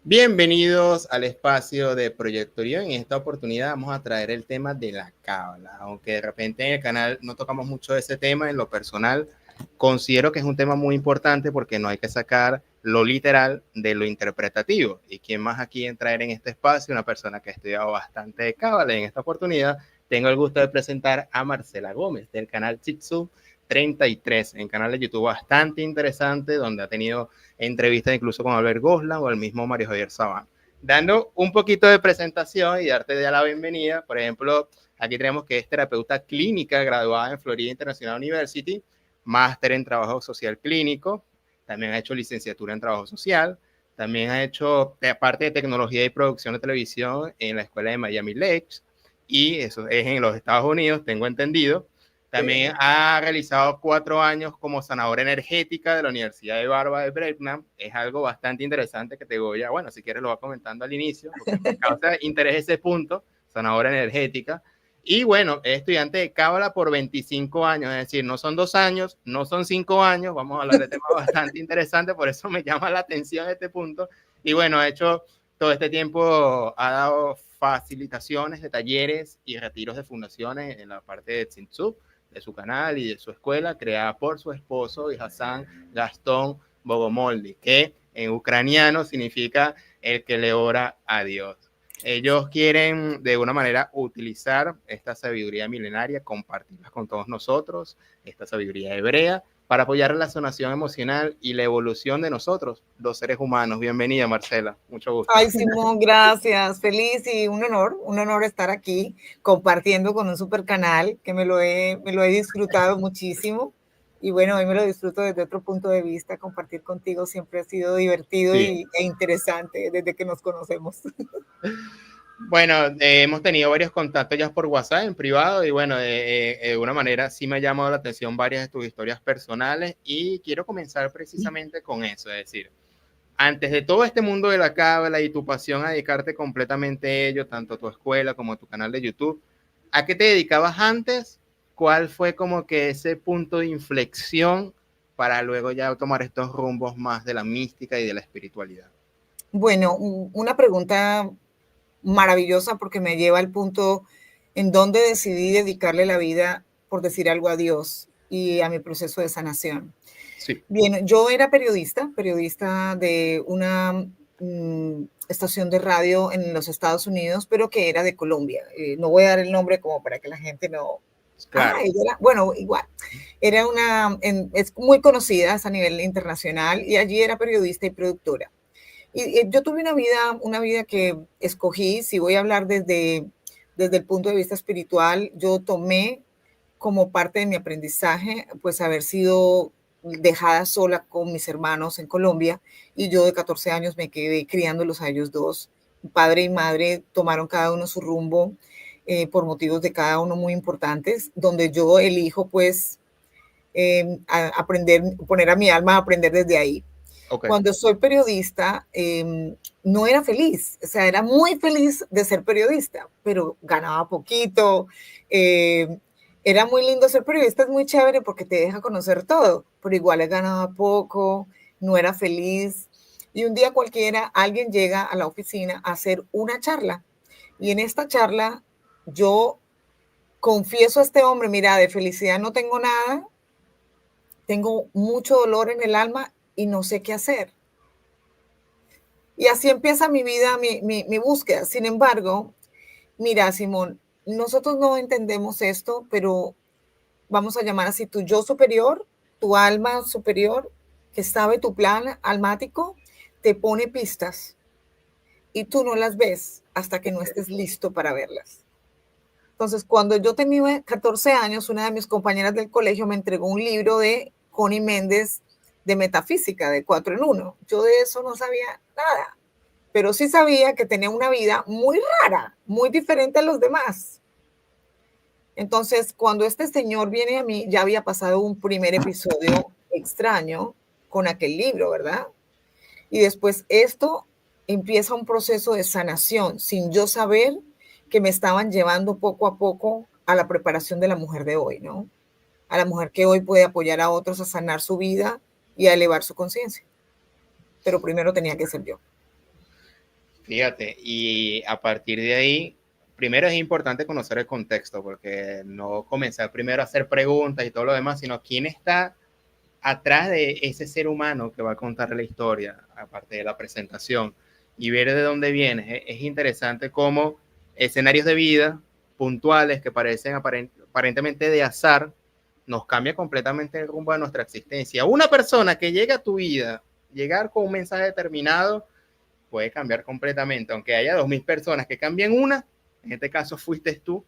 Bienvenidos al espacio de Proyecto Orión. En esta oportunidad vamos a traer el tema de la cábala. Aunque de repente en el canal no tocamos mucho de ese tema, en lo personal considero que es un tema muy importante porque no hay que sacar lo literal de lo interpretativo. Y quién más aquí en traer en este espacio, una persona que ha estudiado bastante de cábala. En esta oportunidad tengo el gusto de presentar a Marcela Gómez del canal Chitsu 33, en canal de YouTube bastante interesante, donde ha tenido entrevistas incluso con Albert Goslan o el mismo Mario Javier Sabán. Dando un poquito de presentación y darte ya la bienvenida, por ejemplo, aquí tenemos que es terapeuta clínica graduada en Florida International University, máster en trabajo social clínico, también ha hecho licenciatura en trabajo social, también ha hecho parte de tecnología y producción de televisión en la escuela de Miami Lakes, y eso es en los Estados Unidos, tengo entendido. También ha realizado 4 años como sanadora energética de la Universidad de Barba de Bretnam. Es algo bastante interesante que te voy a, bueno, si quieres lo va comentando al inicio, porque me causa interés ese punto, sanadora energética. Y bueno, es estudiante de Cábala por 25 años, es decir, no son 2 años, no son 5 años, vamos a hablar de temas bastante interesantes, por eso me llama la atención este punto. Y bueno, ha hecho todo este tiempo, ha dado facilitaciones de talleres y retiros de fundaciones en la parte de Tsintsuk, de su canal y de su escuela, creada por su esposo Hassan Gastón Bogomoldy, que en ucraniano significa el que le ora a Dios. Ellos quieren de alguna manera utilizar esta sabiduría milenaria, compartirla con todos nosotros, esta sabiduría hebrea, para apoyar la sanación emocional y la evolución de nosotros, los seres humanos. Bienvenida, Marcela. Mucho gusto. Ay, Simón, gracias. Feliz y un honor estar aquí compartiendo con un super canal que me lo he disfrutado muchísimo. Y bueno, hoy me lo disfruto desde otro punto de vista. Compartir contigo siempre ha sido divertido Sí. e interesante desde que nos conocemos. Bueno, hemos tenido varios contactos ya por WhatsApp en privado y bueno, de una manera sí me ha llamado la atención varias de tus historias personales y quiero comenzar precisamente con eso, es decir, antes de todo este mundo de la cábala y tu pasión a dedicarte completamente a ello, tanto a tu escuela como a tu canal de YouTube, ¿a qué te dedicabas antes? ¿Cuál fue como que ese punto de inflexión para luego ya tomar estos rumbos más de la mística y de la espiritualidad? Bueno, una pregunta maravillosa porque me lleva al punto en donde decidí dedicarle la vida, por decir algo, a Dios y a mi proceso de sanación. Sí. Bien, yo era periodista de una estación de radio en los Estados Unidos, pero que era de Colombia. No voy a dar el nombre como para que la gente no... Ah, Claro. ella era, bueno, igual. Era es muy conocida a nivel internacional y allí era periodista y productora. Y yo tuve una vida que escogí, si voy a hablar desde el punto de vista espiritual, yo tomé como parte de mi aprendizaje, pues haber sido dejada sola con mis hermanos en Colombia y yo de 14 años me quedé criándolos a ellos dos. Padre y madre tomaron cada uno su rumbo por motivos de cada uno muy importantes, donde yo elijo pues aprender, poner a mi alma a aprender desde ahí. Ok. Cuando soy periodista, no era feliz, o sea, era muy feliz de ser periodista, pero ganaba poquito. Eh, Era muy lindo ser periodista, es muy chévere porque te deja conocer todo, pero igual ganaba poco, no era feliz. Y un día cualquiera alguien llega a la oficina a hacer una charla. Y en esta charla yo confieso a este hombre, mira, de felicidad no tengo nada, tengo mucho dolor en el alma y no sé qué hacer. Y así empieza mi vida, mi búsqueda. Sin embargo, mira, Simón, nosotros no entendemos esto, pero vamos a llamar así tu yo superior, tu alma superior, que sabe tu plan almático, te pone pistas y tú no las ves hasta que no estés listo para verlas. Entonces, cuando yo tenía 14 años, una de mis compañeras del colegio me entregó un libro de Connie Méndez de metafísica, de 4 en 1. Yo de eso no sabía nada, pero sí sabía que tenía una vida muy rara, muy diferente a los demás. Entonces, cuando este señor viene a mí, ya había pasado un primer episodio extraño con aquel libro, ¿verdad? Y después esto empieza un proceso de sanación sin yo saber que me estaban llevando poco a poco a la preparación de la mujer de hoy, ¿no? A la mujer que hoy puede apoyar a otros a sanar su vida y a elevar su conciencia. Pero primero tenía que ser yo. Fíjate, y a partir de ahí, primero es importante conocer el contexto, porque no comenzar primero a hacer preguntas y todo lo demás, sino quién está atrás de ese ser humano que va a contar la historia, aparte de la presentación, y ver de dónde viene. Es interesante cómo escenarios de vida puntuales que parecen aparentemente de azar, nos cambia completamente el rumbo de nuestra existencia. Una persona que llega a tu vida, llegar con un mensaje determinado, puede cambiar completamente, aunque haya 2000 personas que cambien una, en este caso fuiste tú.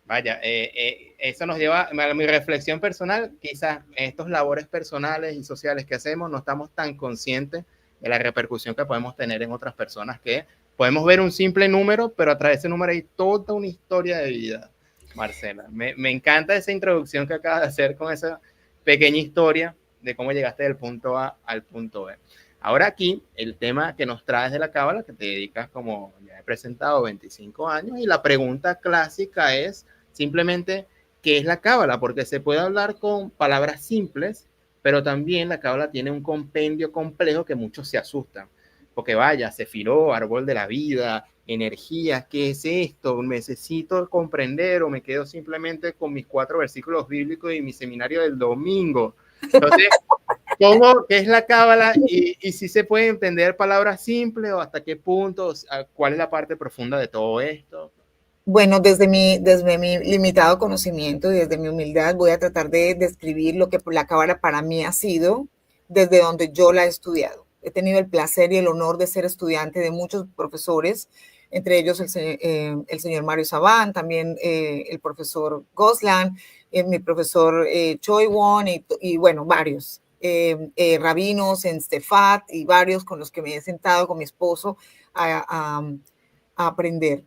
Vaya, eso nos lleva a mi reflexión personal. Quizás en estos labores personales y sociales que hacemos no estamos tan conscientes de la repercusión que podemos tener en otras personas, que podemos ver un simple número, pero a través de ese número hay toda una historia de vida. Marcela, me encanta esa introducción que acabas de hacer con esa pequeña historia de cómo llegaste del punto A al punto B. Ahora aquí, el tema que nos traes de la cábala, que te dedicas, como ya he presentado, 25 años, y la pregunta clásica es simplemente qué es la cábala, porque se puede hablar con palabras simples, pero también la cábala tiene un compendio complejo que muchos se asustan, porque vaya, Sefirot, árbol de la vida, energías, ¿qué es esto? Necesito comprender o me quedo simplemente con mis 4 versículos bíblicos y mi seminario del domingo. Entonces, ¿cómo, qué es la cábala y si se puede entender palabras simples o hasta qué punto, cuál es la parte profunda de todo esto? Bueno, desde mi limitado conocimiento y desde mi humildad voy a tratar de describir lo que la cábala para mí ha sido desde donde yo la he estudiado. He tenido el placer y el honor de ser estudiante de muchos profesores, entre ellos el señor Mario Sabán, también el profesor Goslan, mi profesor Choi Won y bueno, varios. Rabinos en Stefat y varios con los que me he sentado con mi esposo a aprender.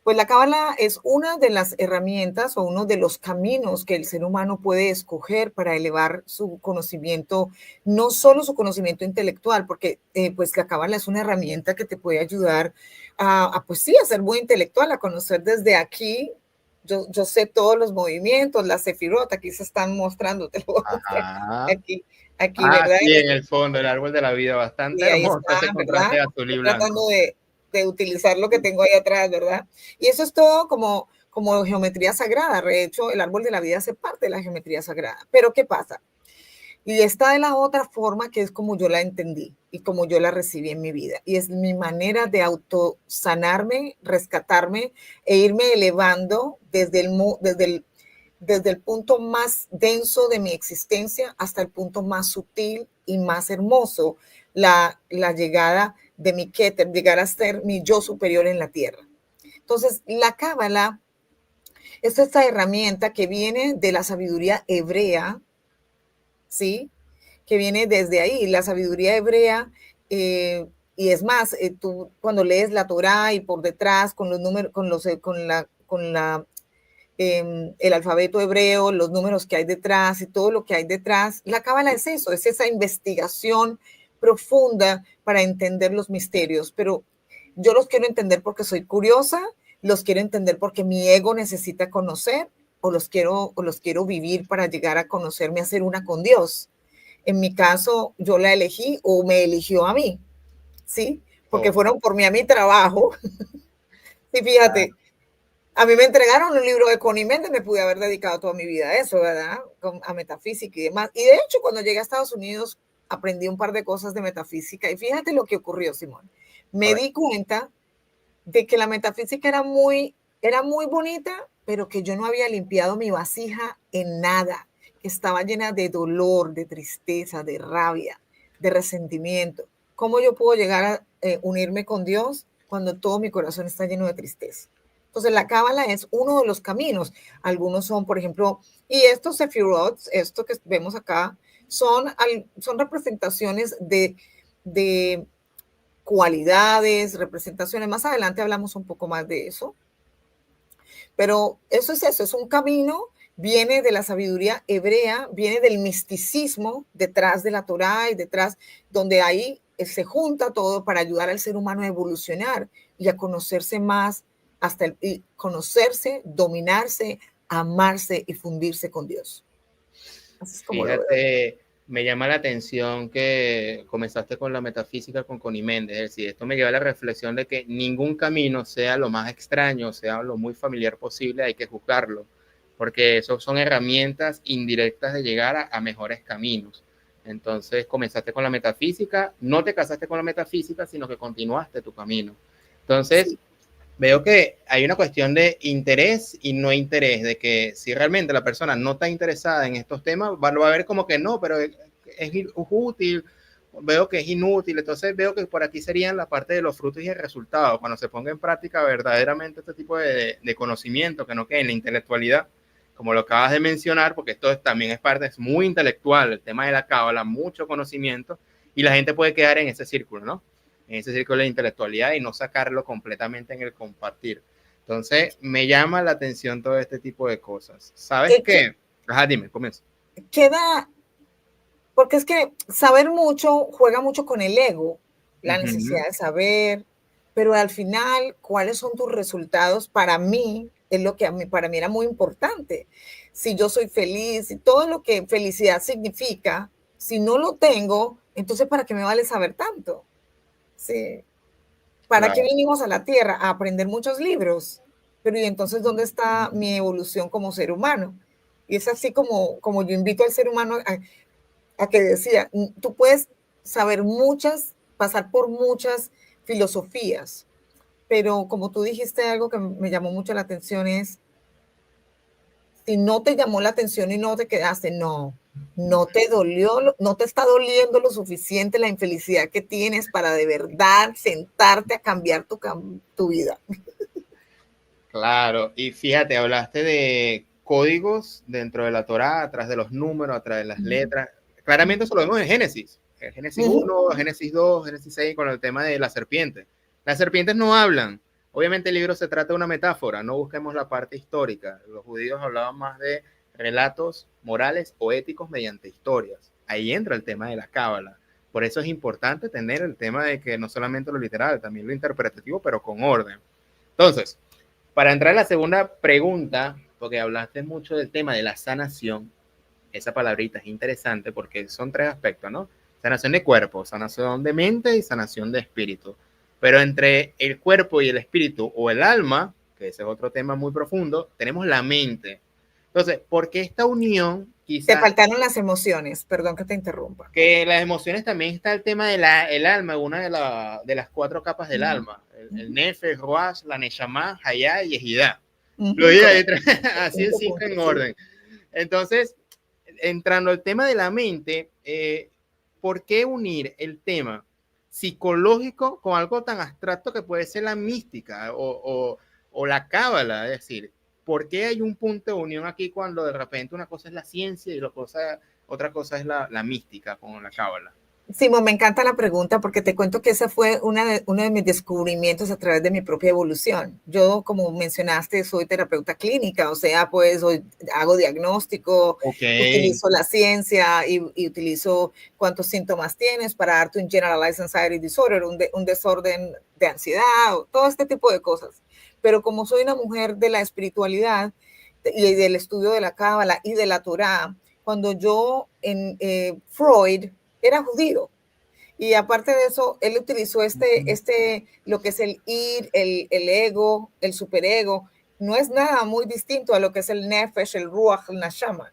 Pues la cábala es una de las herramientas o uno de los caminos que el ser humano puede escoger para elevar su conocimiento, no solo su conocimiento intelectual, porque pues la cábala es una herramienta que te puede ayudar pues sí, a ser muy intelectual, a conocer desde aquí. Yo sé todos los movimientos, la sefirot, aquí se están mostrando, te lo voy a mostrar aquí, ¿verdad? Sí, en el fondo, el árbol de la vida, bastante Y ahí hermoso está, ese contraste ¿verdad? de azul y Estoy blanco. tratando de utilizar lo que tengo ahí atrás, ¿verdad? Y eso es todo como geometría sagrada. De hecho, el árbol de la vida hace parte de la geometría sagrada. Pero ¿qué pasa? Y está de la otra forma que es como yo la entendí y como yo la recibí en mi vida. Y es mi manera de autosanarme, rescatarme e irme elevando desde el punto más denso de mi existencia hasta el punto más sutil y más hermoso, la llegada de mi Keter, llegar a ser mi yo superior en la tierra. Entonces, la Cábala es esta herramienta que viene de la sabiduría hebrea, ¿sí? Que viene desde ahí, la sabiduría hebrea. Y es más, tú cuando lees la Torá y por detrás con los números, con el alfabeto hebreo, los números que hay detrás y todo lo que hay detrás. La cábala es eso, es esa investigación profunda para entender los misterios, pero yo los quiero entender porque soy curiosa, los quiero entender porque mi ego necesita conocer o los quiero vivir para llegar a conocerme, a ser una con Dios. En mi caso, yo la elegí o me eligió a mí, ¿sí? Porque Oh, fueron por mí a mi trabajo. Sí, claro. fíjate, a mí me entregaron un libro de Connie Méndez, me pude haber dedicado toda mi vida a eso, ¿verdad? A metafísica y demás. Y de hecho, cuando llegué a Estados Unidos, aprendí un par de cosas de metafísica. Y fíjate lo que ocurrió, Simón. A Me ver, di cuenta de que la metafísica era muy bonita, pero que yo no había limpiado mi vasija en nada. Estaba llena de dolor, de tristeza, de rabia, de resentimiento. ¿Cómo yo puedo llegar a unirme con Dios cuando todo mi corazón está lleno de tristeza? Entonces, la cábala es uno de los caminos. Algunos son, por ejemplo, y estos sefirot, esto que vemos acá, son representaciones de cualidades, representaciones. Más adelante hablamos un poco más de eso. Pero eso, es un camino, viene de la sabiduría hebrea, viene del misticismo detrás de la Torá y detrás, donde ahí se junta todo para ayudar al ser humano a evolucionar y a conocerse más, y conocerse, dominarse, amarse y fundirse con Dios. Así es como lo veo. fíjate, Me llama la atención que comenzaste con la metafísica con Connie Méndez, es decir, esto me lleva a la reflexión de que ningún camino, sea lo más extraño, sea lo muy familiar posible, hay que juzgarlo, porque eso son herramientas indirectas de llegar a mejores caminos. Entonces comenzaste con la metafísica, no te casaste con la metafísica, sino que continuaste tu camino. Entonces, Sí. veo que hay una cuestión de interés y no interés, de que si realmente la persona no está interesada en estos temas, lo va a ver como que no, pero es útil, veo que es inútil, entonces veo que por aquí serían la parte de los frutos y el resultado, cuando se ponga en práctica verdaderamente este tipo de conocimiento, que no quede en la intelectualidad, como lo acabas de mencionar, porque esto también es parte, es muy intelectual, el tema de la cábala, mucho conocimiento, y la gente puede quedar en ese círculo, ¿no? En ese círculo de intelectualidad y no sacarlo completamente en el compartir. Entonces, me llama la atención todo este tipo de cosas. ¿Sabes qué? Ajá, dime, comienza. Queda, porque es que saber mucho juega mucho con el ego, la necesidad de saber, pero al final, ¿cuáles son tus resultados? Para mí, es lo que para mí era muy importante. Si yo soy feliz y todo lo que felicidad significa, si no lo tengo, entonces ¿para qué me vale saber tanto? Sí. ¿Para qué Claro. vinimos a la Tierra? A aprender muchos libros. Pero ¿y entonces dónde está mi evolución como ser humano? Y es así como yo invito al ser humano a que decía, tú puedes saber muchas, pasar por muchas filosofías, pero como tú dijiste algo que me llamó mucho la atención es, si no te llamó la atención y no te quedaste, no te dolió, no te está doliendo lo suficiente la infelicidad que tienes para de verdad sentarte a cambiar tu vida. Claro, y fíjate, hablaste de códigos dentro de la Torá, atrás de los números, atrás de las letras. Claramente eso lo vemos en Génesis. En Génesis 1, Génesis 2, Génesis 6, con el tema de la serpiente. Las serpientes no hablan. Obviamente el libro se trata de una metáfora, no busquemos la parte histórica. Los judíos hablaban más de relatos morales o éticos mediante historias. Ahí entra el tema de la cábala. Por eso es importante tener el tema de que no solamente lo literal, también lo interpretativo, pero con orden. Entonces, para entrar a la segunda pregunta, porque hablaste mucho del tema de la sanación, esa palabrita es interesante porque son tres aspectos, ¿no? Sanación de cuerpo, sanación de mente y sanación de espíritu. Pero entre el cuerpo y el espíritu o el alma, que ese es otro tema muy profundo, tenemos la mente. Entonces, ¿por qué esta unión Te quizás? faltaron las emociones, perdón que te interrumpa. Que las emociones también está el tema del alma, una de las cuatro capas del alma. El Nefesh, Roash, la Neshama, Hayá y Ejidá. Lo dije ahí, Correcto. así en cinco en orden. Entonces, entrando al tema de la mente, ¿por qué unir el tema psicológico con algo tan abstracto que puede ser la mística o la cábala? Es decir, ¿por qué hay un punto de unión aquí cuando de repente una cosa es la ciencia y otra cosa es la mística con la cábala? Simón, me encanta la pregunta porque te cuento que esa fue uno de mis descubrimientos a través de mi propia evolución. Yo, como mencionaste, soy terapeuta clínica, o sea, pues hago diagnóstico, Ok. utilizo la ciencia y utilizo cuántos síntomas tienes para darte un Generalized Anxiety Disorder, un desorden de ansiedad, todo este tipo de cosas. Pero como soy una mujer de la espiritualidad y del estudio de la Cábala y de la Torá, cuando yo en Freud era judío. Y aparte de eso, él utilizó lo que es el id, el ego, el superego. No es nada muy distinto a lo que es el nefesh, el ruach, el nashama.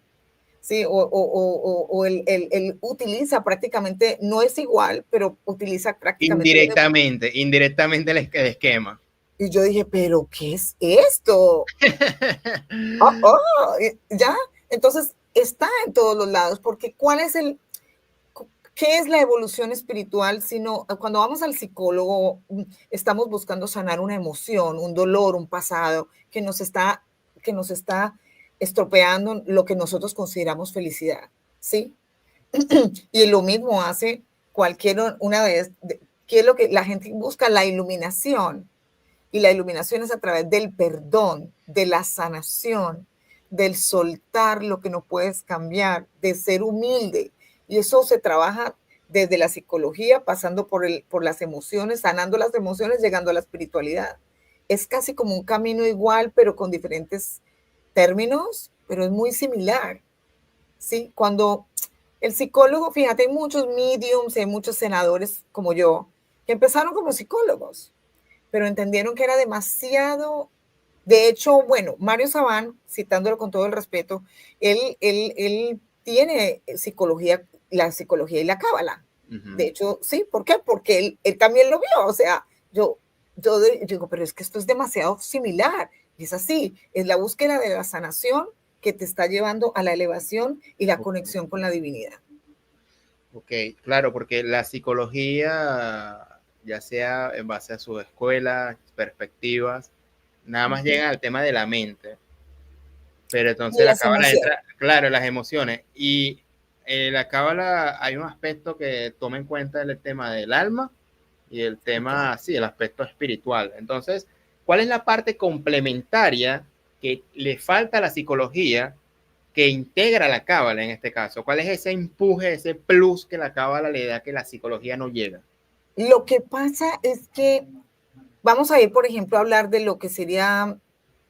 Sí, o él utiliza prácticamente, no es igual, pero utiliza prácticamente. Indirectamente el esquema. Y yo dije, pero ¿qué es esto? Oh, oh, ya. Entonces está en todos los lados, porque ¿cuál es ¿qué es la evolución espiritual? Sino cuando vamos al psicólogo, estamos buscando sanar una emoción, un dolor, un pasado que nos está estropeando lo que nosotros consideramos felicidad, ¿sí? Y lo mismo hace cualquier una vez, ¿qué es lo que la gente busca? La iluminación. Y la iluminación es a través del perdón, de la sanación, del soltar lo que no puedes cambiar, de ser humilde. Y eso se trabaja desde la psicología, pasando por las emociones, sanando las emociones, llegando a la espiritualidad. Es casi como un camino igual, pero con diferentes términos, pero es muy similar. ¿Sí? Cuando El psicólogo, fíjate, hay muchos mediums, hay muchos senadores como yo, que empezaron como psicólogos, pero entendieron que era demasiado. De hecho, bueno, Mario Sabán, citándolo con todo el respeto, él tiene psicología, la psicología y la cábala. De hecho, sí, ¿por qué? Porque él también lo vio. O sea, yo digo, pero es que esto es demasiado similar. Y es así, es la búsqueda de la sanación que te está llevando a la elevación y la conexión con la divinidad. Ok, claro, porque la psicología, ya sea en base a sus escuelas, perspectivas, nada más llegan al tema de la mente. Pero Y entonces la las cábala emociones. entra, claro, las emociones. Y la cábala hay un aspecto que toma en cuenta el tema del alma y el Okay. tema, sí, el aspecto espiritual. Entonces, ¿cuál es la parte complementaria que le falta a la psicología que integra la cábala en este caso? ¿Cuál es ese empuje, ese plus que la cábala le da que la psicología no llega? Lo que pasa es que vamos a ir, por ejemplo, a hablar de lo que sería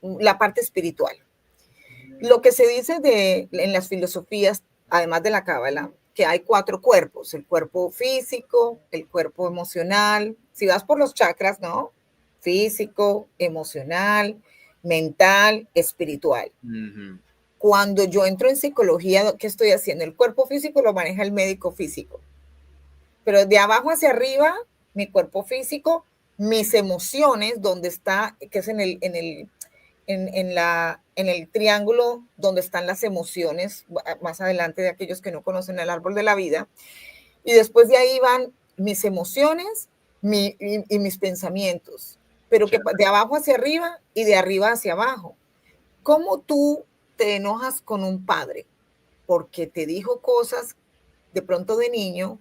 la parte espiritual. Lo que se dice en las filosofías, además de la cábala, que hay 4 cuerpos: el cuerpo físico, el cuerpo emocional. Si vas por los chakras, ¿no? Físico, emocional, mental, espiritual. Cuando yo entro en psicología, ¿qué estoy haciendo? El cuerpo físico lo maneja el médico físico, pero de abajo hacia arriba, mi cuerpo físico, mis emociones, donde está, que es en el triángulo donde están las emociones, más adelante de aquellos que no conocen el árbol de la vida, y después de ahí van mis emociones y mis pensamientos, pero que de abajo hacia arriba y de arriba hacia abajo. ¿Cómo tú te enojas con un padre? Porque te dijo cosas de pronto de niño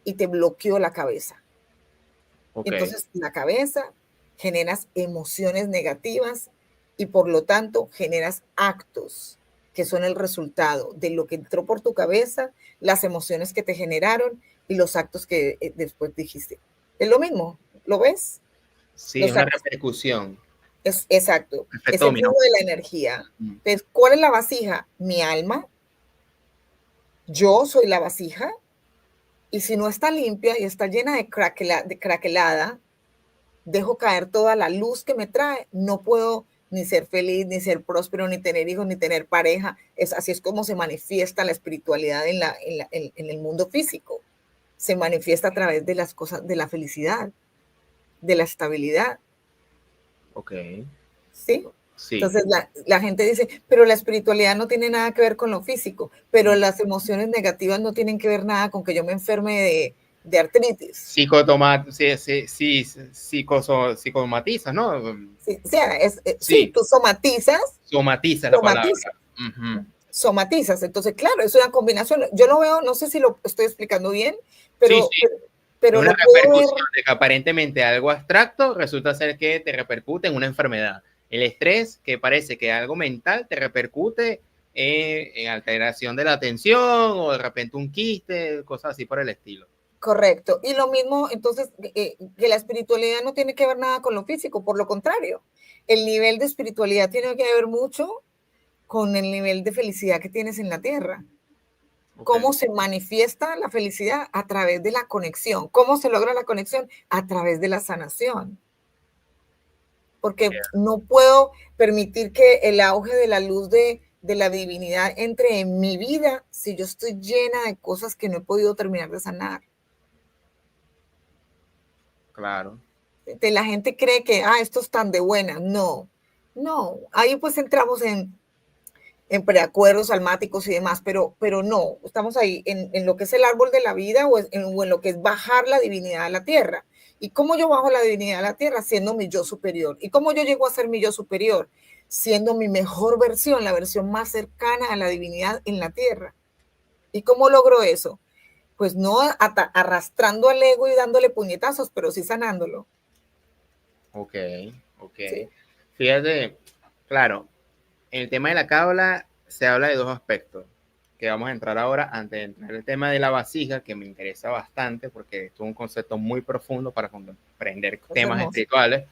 y te bloqueó la cabeza. Ok, Entonces, la cabeza generas emociones negativas y por lo tanto generas actos que son el resultado de lo que entró por tu cabeza, las emociones que te generaron y los actos que después dijiste. Es lo mismo, ¿lo ves? sí, es Los una actos, repercusión. es exacto, es Efecto el dominó. flujo de la energía. Entonces, ¿cuál es la vasija? Mi alma, yo soy la vasija, y si no está limpia y está llena de craquelada, dejo caer toda la luz que me trae, no puedo ni ser feliz, ni ser próspero, ni tener hijos, ni tener pareja. Así es como se manifiesta la espiritualidad en el mundo físico. Se manifiesta a través de las cosas, de la felicidad, de la estabilidad. Ok, ¿Sí? sí. Entonces la gente dice, pero la espiritualidad no tiene nada que ver con lo físico, pero las emociones negativas no tienen que ver nada con que yo me enferme de artritis. Psicomatiza, ¿no? Sí, o sea, sí, Sí, tú somatizas, somatiza la somatizas, palabra. Ujú. somatizas. Entonces, claro, es una combinación. Yo lo veo, no sé si lo estoy explicando bien, Sí, pero, sí. pero, Es pero una lo puedo ver. repercusión de que aparentemente algo abstracto resulta ser que te repercute en una enfermedad. El estrés, que parece que es algo mental, te repercute en alteración de la atención o de repente un quiste, cosas así por el estilo. Correcto. Y lo mismo, entonces, que la espiritualidad no tiene que ver nada con lo físico, por lo contrario. El nivel de espiritualidad tiene que ver mucho con el nivel de felicidad que tienes en la tierra. Okay. ¿Cómo se manifiesta la felicidad? A través de la conexión. ¿Cómo se logra la conexión? A través de la sanación. Porque Yeah. no puedo permitir que el auge de la luz de la divinidad entre en mi vida si yo estoy llena de cosas que no he podido terminar de sanar. Claro. La gente cree que, esto es tan de buena. No, no. Ahí pues entramos en preacuerdos almáticos y demás, pero no, estamos ahí en lo que es el árbol de la vida o en lo que es bajar la divinidad a la tierra. ¿Y cómo yo bajo la divinidad a la tierra? Siendo mi yo superior. ¿Y cómo yo llego a ser mi yo superior? Siendo mi mejor versión, la versión más cercana a la divinidad en la tierra. ¿Y cómo logro eso? Pues no arrastrando al ego y dándole puñetazos, pero sí sanándolo. Ok, ok. ¿Sí? Fíjate, claro, en el tema de la cábala se habla de dos aspectos que vamos a entrar ahora antes de entrar el tema de la vasija, que me interesa bastante porque esto es un concepto muy profundo para comprender Es temas hermoso. espirituales.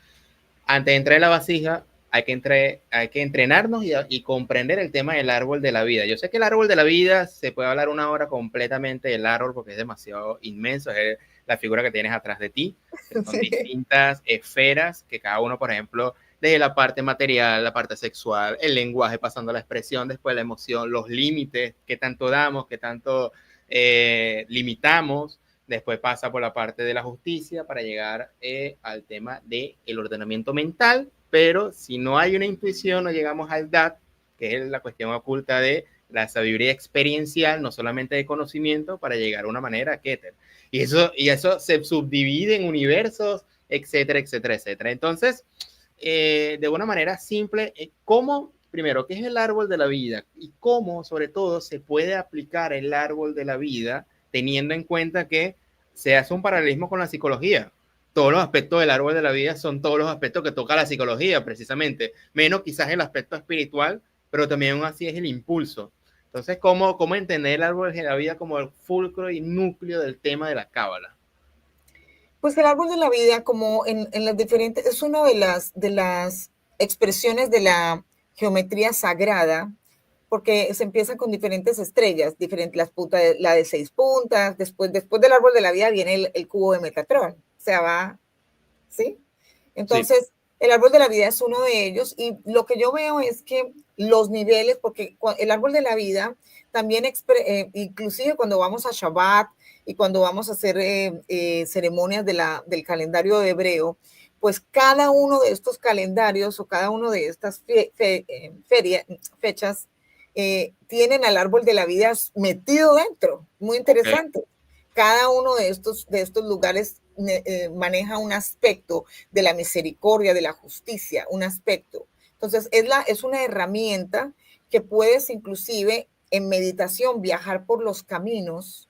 Antes de entrar en la vasija, hay que entrenarnos y comprender el tema del árbol de la vida. Yo sé que el árbol de la vida se puede hablar una hora completamente del árbol porque es demasiado inmenso, es la figura que tienes atrás de ti. Son Sí. distintas esferas que cada uno, por ejemplo, desde la parte material, la parte sexual, el lenguaje, pasando a la expresión, después la emoción, los límites, qué tanto damos, qué tanto limitamos. Después pasa por la parte de la justicia para llegar al tema del ordenamiento mental, pero si no hay una intuición, no llegamos al DAT, que es la cuestión oculta de la sabiduría experiencial, no solamente de conocimiento, para llegar a una manera Keter. Y eso se subdivide en universos, etcétera, etcétera, etcétera. Entonces, de una manera simple, ¿cómo, primero, qué es el árbol de la vida? Y cómo, sobre todo, se puede aplicar el árbol de la vida teniendo en cuenta que se hace un paralelismo con la psicología. Todos los aspectos del árbol de la vida son todos los aspectos que toca la psicología, precisamente. Menos quizás el aspecto espiritual, pero también así es el impulso. Entonces, ¿cómo entender el árbol de la vida como el fulcro y núcleo del tema de la cábala? Pues el árbol de la vida, como en las diferentes, es una de las expresiones de la geometría sagrada, porque se empieza con diferentes estrellas, diferentes, la de 6 puntas, después del árbol de la vida viene el cubo de Metatron, o sea, va, ¿sí? Sí. Entonces, el árbol de la vida es uno de ellos y lo que yo veo es que los niveles, porque el árbol de la vida también, inclusive cuando vamos a Shabbat y cuando vamos a hacer ceremonias del calendario hebreo, pues cada uno de estos calendarios o cada uno de estas fechas tienen al árbol de la vida metido dentro, muy Ok. interesante. Cada uno de estos lugares maneja un aspecto de la misericordia, de la justicia, un aspecto. Entonces, es una herramienta que puedes inclusive en meditación viajar por los caminos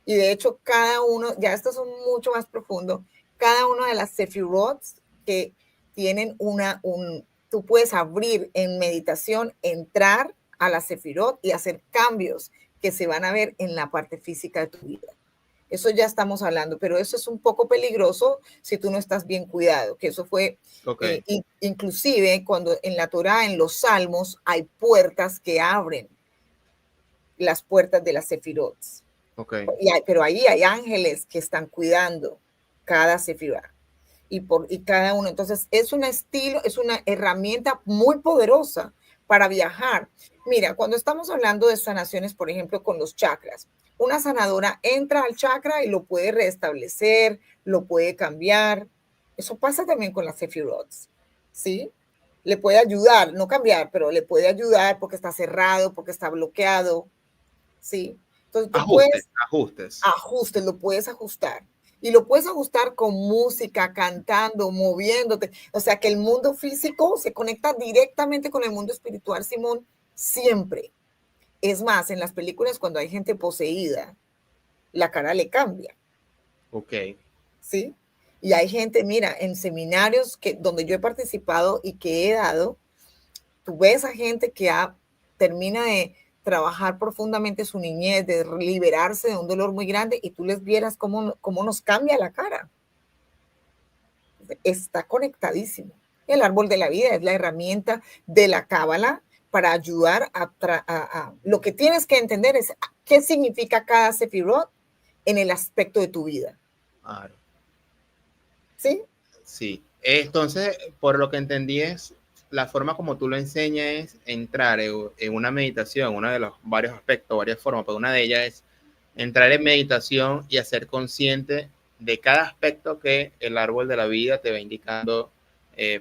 y de hecho cada uno, ya estos son mucho más profundos, cada una de las sefirot que tienen tú puedes abrir en meditación, entrar a la sefirot y hacer cambios que se van a ver en la parte física de tu vida. Eso ya estamos hablando, pero eso es un poco peligroso si tú no estás bien cuidado, que eso fue, Ok. inclusive cuando en la Torá, en los Salmos, hay puertas que abren las puertas de las sefirot. Ok. Pero ahí hay ángeles que están cuidando cada sefirá y cada uno. Entonces, es un estilo, es una herramienta muy poderosa para viajar. Mira, cuando estamos hablando de sanaciones, por ejemplo, con los chakras, una sanadora entra al chakra y lo puede restablecer, lo puede cambiar. Eso pasa también con las sefirot, ¿sí? Le puede ayudar, no cambiar, pero le puede ayudar porque está cerrado, porque está bloqueado, ¿sí? Entonces tú Ajustes, puedes ajustes. ajustes, lo puedes ajustar. Y lo puedes ajustar con música, cantando, moviéndote. O sea que el mundo físico se conecta directamente con el mundo espiritual, Simón, siempre. Es más, en las películas cuando hay gente poseída, la cara le cambia, Ok. ¿sí? Y hay gente, mira, en seminarios donde yo he participado y que he dado, tú ves a gente que termina de trabajar profundamente su niñez, de liberarse de un dolor muy grande y tú les vieras cómo nos cambia la cara. Está conectadísimo. El árbol de la vida es la herramienta de la cábala para ayudar lo que tienes que entender es qué significa cada sefirot en el aspecto de tu vida. Claro. ¿Sí? Sí. Entonces, por lo que entendí es la forma como tú lo enseñas es entrar en una meditación, uno de los varios aspectos, varias formas, pero una de ellas es entrar en meditación y hacer consciente de cada aspecto que el árbol de la vida te va indicando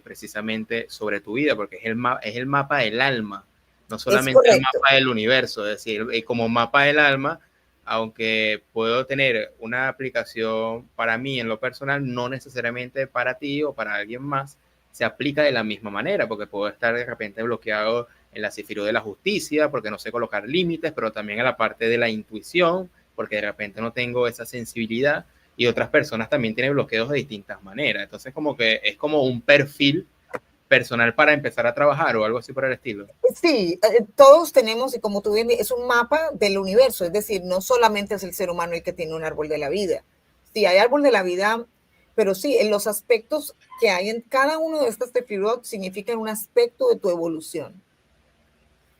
precisamente sobre tu vida, porque es el mapa del alma, no Es solamente el correcto. mapa del universo, es decir, como mapa del alma, aunque puedo tener una aplicación para mí en lo personal, no necesariamente para ti o para alguien más, se aplica de la misma manera, porque puedo estar de repente bloqueado en la cifiro de la justicia, porque no sé colocar límites, pero también en la parte de la intuición, porque de repente no tengo esa sensibilidad, y otras personas también tienen bloqueos de distintas maneras. Entonces, como que es como un perfil personal para empezar a trabajar o algo así por el estilo. Sí, todos tenemos, y como tú bien dices, es un mapa del universo, es decir, no solamente es el ser humano el que tiene un árbol de la vida. Sí, hay árbol de la vida Pero sí, en los aspectos que hay en cada uno de estos tefirot significan un aspecto de tu evolución.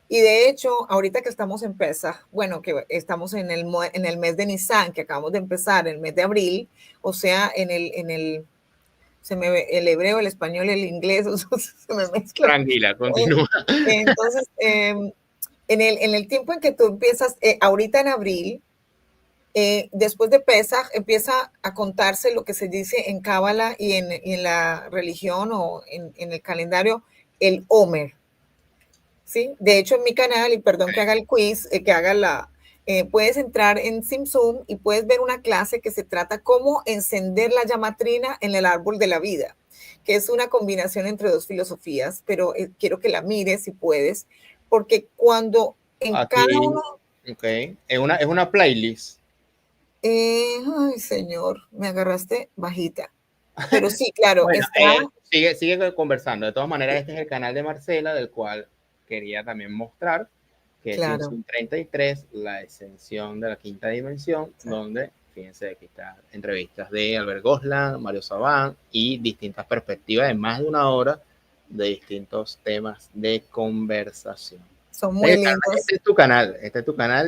Y de hecho, ahorita que estamos en Pesaj, bueno, que estamos en el mes de Nisan, que acabamos de empezar, el mes de abril, o sea, se me ve el hebreo, el español, el inglés, se me mezcla. Tranquila, continúa. Entonces, en el tiempo en que tú empiezas, ahorita en abril, después de Pesaj, empieza a contarse lo que se dice en Cábala y en la religión o en el calendario, el Omer. ¿Sí? De hecho, en mi canal, y perdón que haga el quiz, puedes entrar en Simsum y puedes ver una clase que se trata cómo encender la llamatrina en el árbol de la vida, que es una combinación entre dos filosofías, pero quiero que la mires si puedes, porque cuando en Aquí, cada uno... ok, es una playlist. Ay, señor, me agarraste bajita. Pero sí, claro, Bueno, está... sigue conversando. De todas maneras, este es el canal de Marcela, del cual quería también mostrar que es Claro. Simsum 33, la ascensión de la quinta dimensión, donde, fíjense, aquí está entrevistas de Albert Goslan, Mario Sabán y distintas perspectivas de más de una hora de distintos temas de conversación. Son muy lindos. Este es tu canal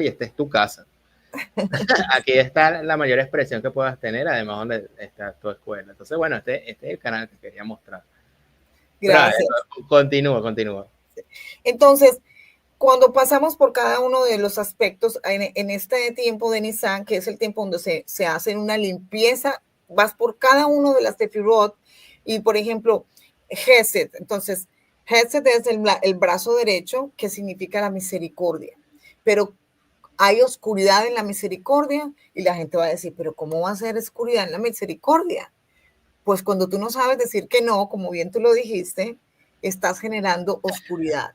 y esta es tu casa. Aquí está la mayor expresión que puedas tener, además donde está tu escuela. Entonces, bueno, este es el canal que quería mostrar. Gracias. Pero, continúa. Entonces, cuando pasamos por cada uno de los aspectos en este tiempo de Nisan, que es el tiempo donde se hace una limpieza, vas por cada uno de las tefirot y, por ejemplo, Hesed. Entonces, Hesed es el brazo derecho, que significa la misericordia. Pero hay oscuridad en la misericordia y la gente va a decir, pero ¿cómo va a ser oscuridad en la misericordia? Pues cuando tú no sabes decir que no, como bien tú lo dijiste, estás generando oscuridad.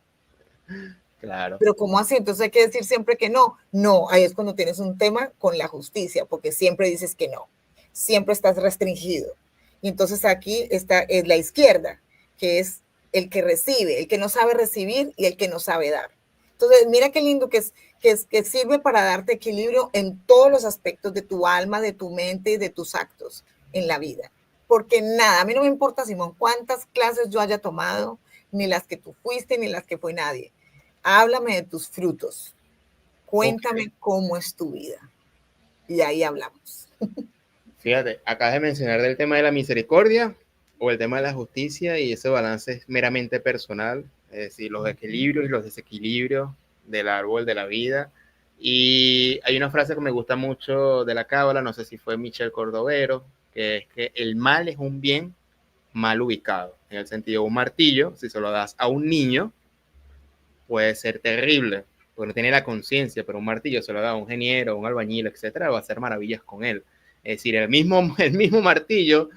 Claro. Pero ¿cómo así? Entonces hay que decir siempre que no. No, ahí es cuando tienes un tema con la justicia, porque siempre dices que no. Siempre estás restringido. Y entonces aquí está es la izquierda, que es el que recibe, el que no sabe recibir y el que no sabe dar. Entonces, mira qué lindo que sirve para darte equilibrio en todos los aspectos de tu alma, de tu mente y de tus actos en la vida. Porque nada, a mí no me importa, Simón, cuántas clases yo haya tomado, ni las que tú fuiste, ni las que fue nadie. Háblame de tus frutos. Cuéntame cómo es tu vida. Y ahí hablamos. Fíjate, acabas de mencionar del tema de la misericordia o el tema de la justicia y ese balance es meramente personal, es decir, los equilibrios y los desequilibrios del árbol de la vida. Y hay una frase que me gusta mucho de la Cábala, no sé si fue Michel Cordovero, que es que el mal es un bien mal ubicado, en el sentido un martillo, si se lo das a un niño, puede ser terrible, porque no tiene la conciencia, pero un martillo se lo da a un ingeniero, un albañil, etcétera, va a hacer maravillas con él. Es decir, el mismo martillo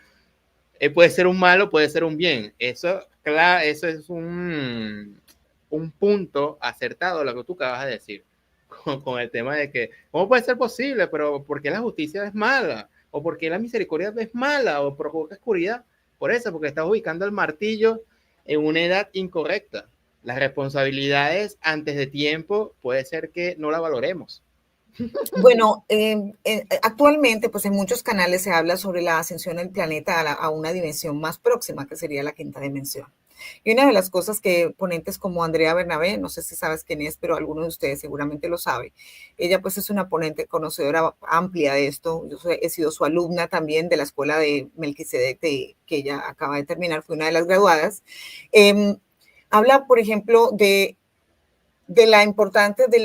puede ser un mal o puede ser un bien. Eso es un punto acertado lo que tú acabas de decir, con el tema de que, ¿cómo puede ser posible? Pero ¿por qué la justicia es mala? ¿O por qué la misericordia es mala? ¿O provoca oscuridad? Por eso, porque estás ubicando el martillo en una edad incorrecta. Las responsabilidades antes de tiempo puede ser que no la valoremos. Bueno, actualmente, pues en muchos canales se habla sobre la ascensión del planeta a una dimensión más próxima, que sería la quinta dimensión. Y una de las cosas que ponentes como Andrea Bernabé, no sé si sabes quién es, pero alguno de ustedes seguramente lo sabe, ella pues es una ponente conocedora amplia de esto. Yo he sido su alumna también de la escuela de Melquisedec, que ella acaba de terminar, fue una de las graduadas. Habla, por ejemplo, de la importancia de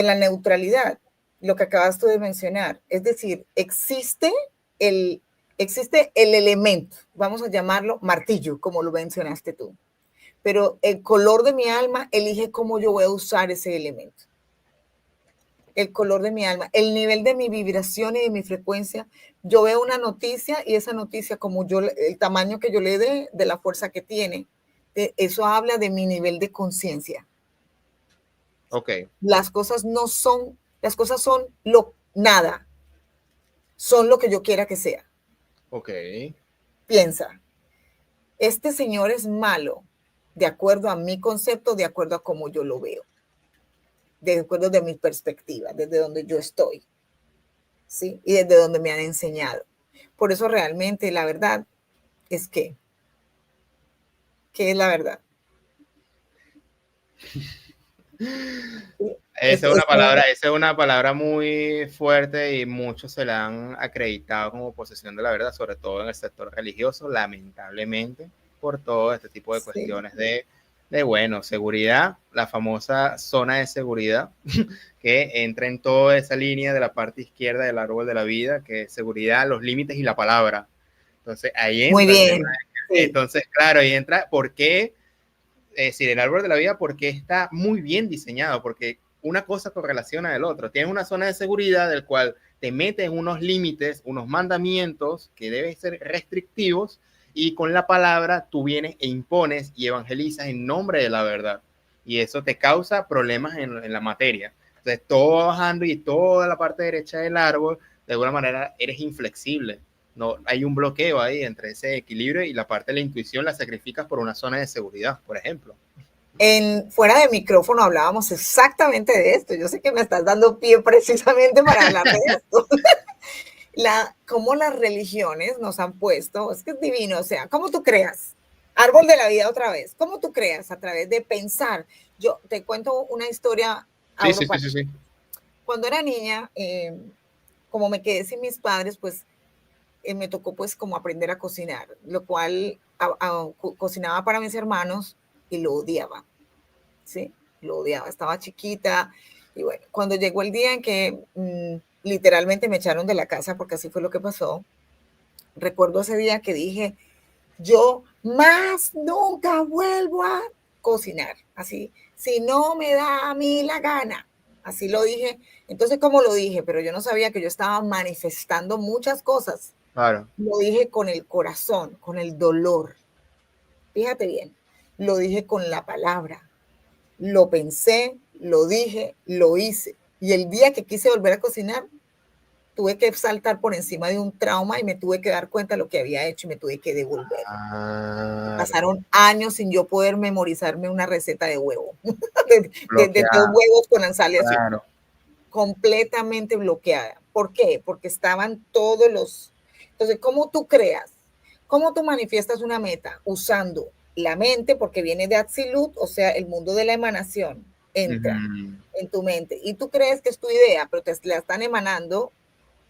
la neutralidad, lo que acabas tú de mencionar. Es decir, existe el elemento, vamos a llamarlo martillo, como lo mencionaste tú, pero el color de mi alma elige cómo yo voy a usar ese elemento. El color de mi alma, el nivel de mi vibración y de mi frecuencia. Yo veo una noticia y esa noticia, como yo, el tamaño que yo le dé, de la fuerza que tiene, eso habla de mi nivel de conciencia. Ok. Las cosas no son, las cosas son nada, son lo que yo quiera que sea. Ok. Piensa, este señor es malo, de acuerdo a mi concepto, de acuerdo a cómo yo lo veo, de acuerdo de mi perspectiva, desde donde yo estoy, ¿sí? Y desde donde me han enseñado. Por eso realmente la verdad es ¿qué es la verdad? Es, es, Esa es una palabra muy fuerte y muchos se la han acreditado como posesión de la verdad, sobre todo en el sector religioso, lamentablemente, por todo este tipo de sí. cuestiones bueno, seguridad, la famosa zona de seguridad, que entra en toda esa línea de la parte izquierda del árbol de la vida, que es seguridad, los límites y la palabra. Entonces, ahí Muy entra el tema. bien. Sí. Entonces, claro, ahí entra por qué es decir, el árbol de la vida porque está muy bien diseñado, porque una cosa correlaciona del otro. Tienes una zona de seguridad del cual te metes unos límites, unos mandamientos que deben ser restrictivos y con la palabra tú vienes e impones y evangelizas en nombre de la verdad. Y eso te causa problemas en la materia. Entonces, todo bajando y toda la parte derecha del árbol, de alguna manera eres inflexible. No, hay un bloqueo ahí entre ese equilibrio y la parte de la intuición la sacrificas por una zona de seguridad, por ejemplo. Fuera de micrófono hablábamos exactamente de esto. Yo sé que me estás dando pie precisamente para hablar de esto. Cómo las religiones nos han puesto, es que es divino, o sea, cómo tú creas, árbol de la vida otra vez, cómo tú creas a través de pensar. Yo te cuento una historia, Sí, abro sí, sí, para. sí, sí. Cuando era niña, como me quedé sin mis padres, pues me tocó pues como aprender a cocinar, lo cual cocinaba para mis hermanos y lo odiaba, ¿sí? Lo odiaba, estaba chiquita y bueno, cuando llegó el día en que literalmente me echaron de la casa, porque así fue lo que pasó, recuerdo ese día que dije, yo más nunca vuelvo a cocinar, así, si no me da a mí la gana, así lo dije. Entonces, ¿cómo lo dije? Pero yo no sabía que yo estaba manifestando muchas cosas. Claro. Lo dije con el corazón, con el dolor. Fíjate bien, lo dije con la palabra. Lo pensé, lo dije, lo hice. Y el día que quise volver a cocinar, tuve que saltar por encima de un trauma y me tuve que dar cuenta de lo que había hecho y me tuve que devolver. Claro. Pasaron años sin yo poder memorizarme una receta de huevo, de 2 Bloqueada. huevos con sal y azúcar. Claro. Completamente bloqueada. ¿Por qué? Porque estaban todos los... Entonces, ¿cómo tú creas? ¿Cómo tú manifiestas una meta? Usando la mente, porque viene de Atzilut, o sea, el mundo de la emanación, entra en tu mente. Y tú crees que es tu idea, pero te la están emanando,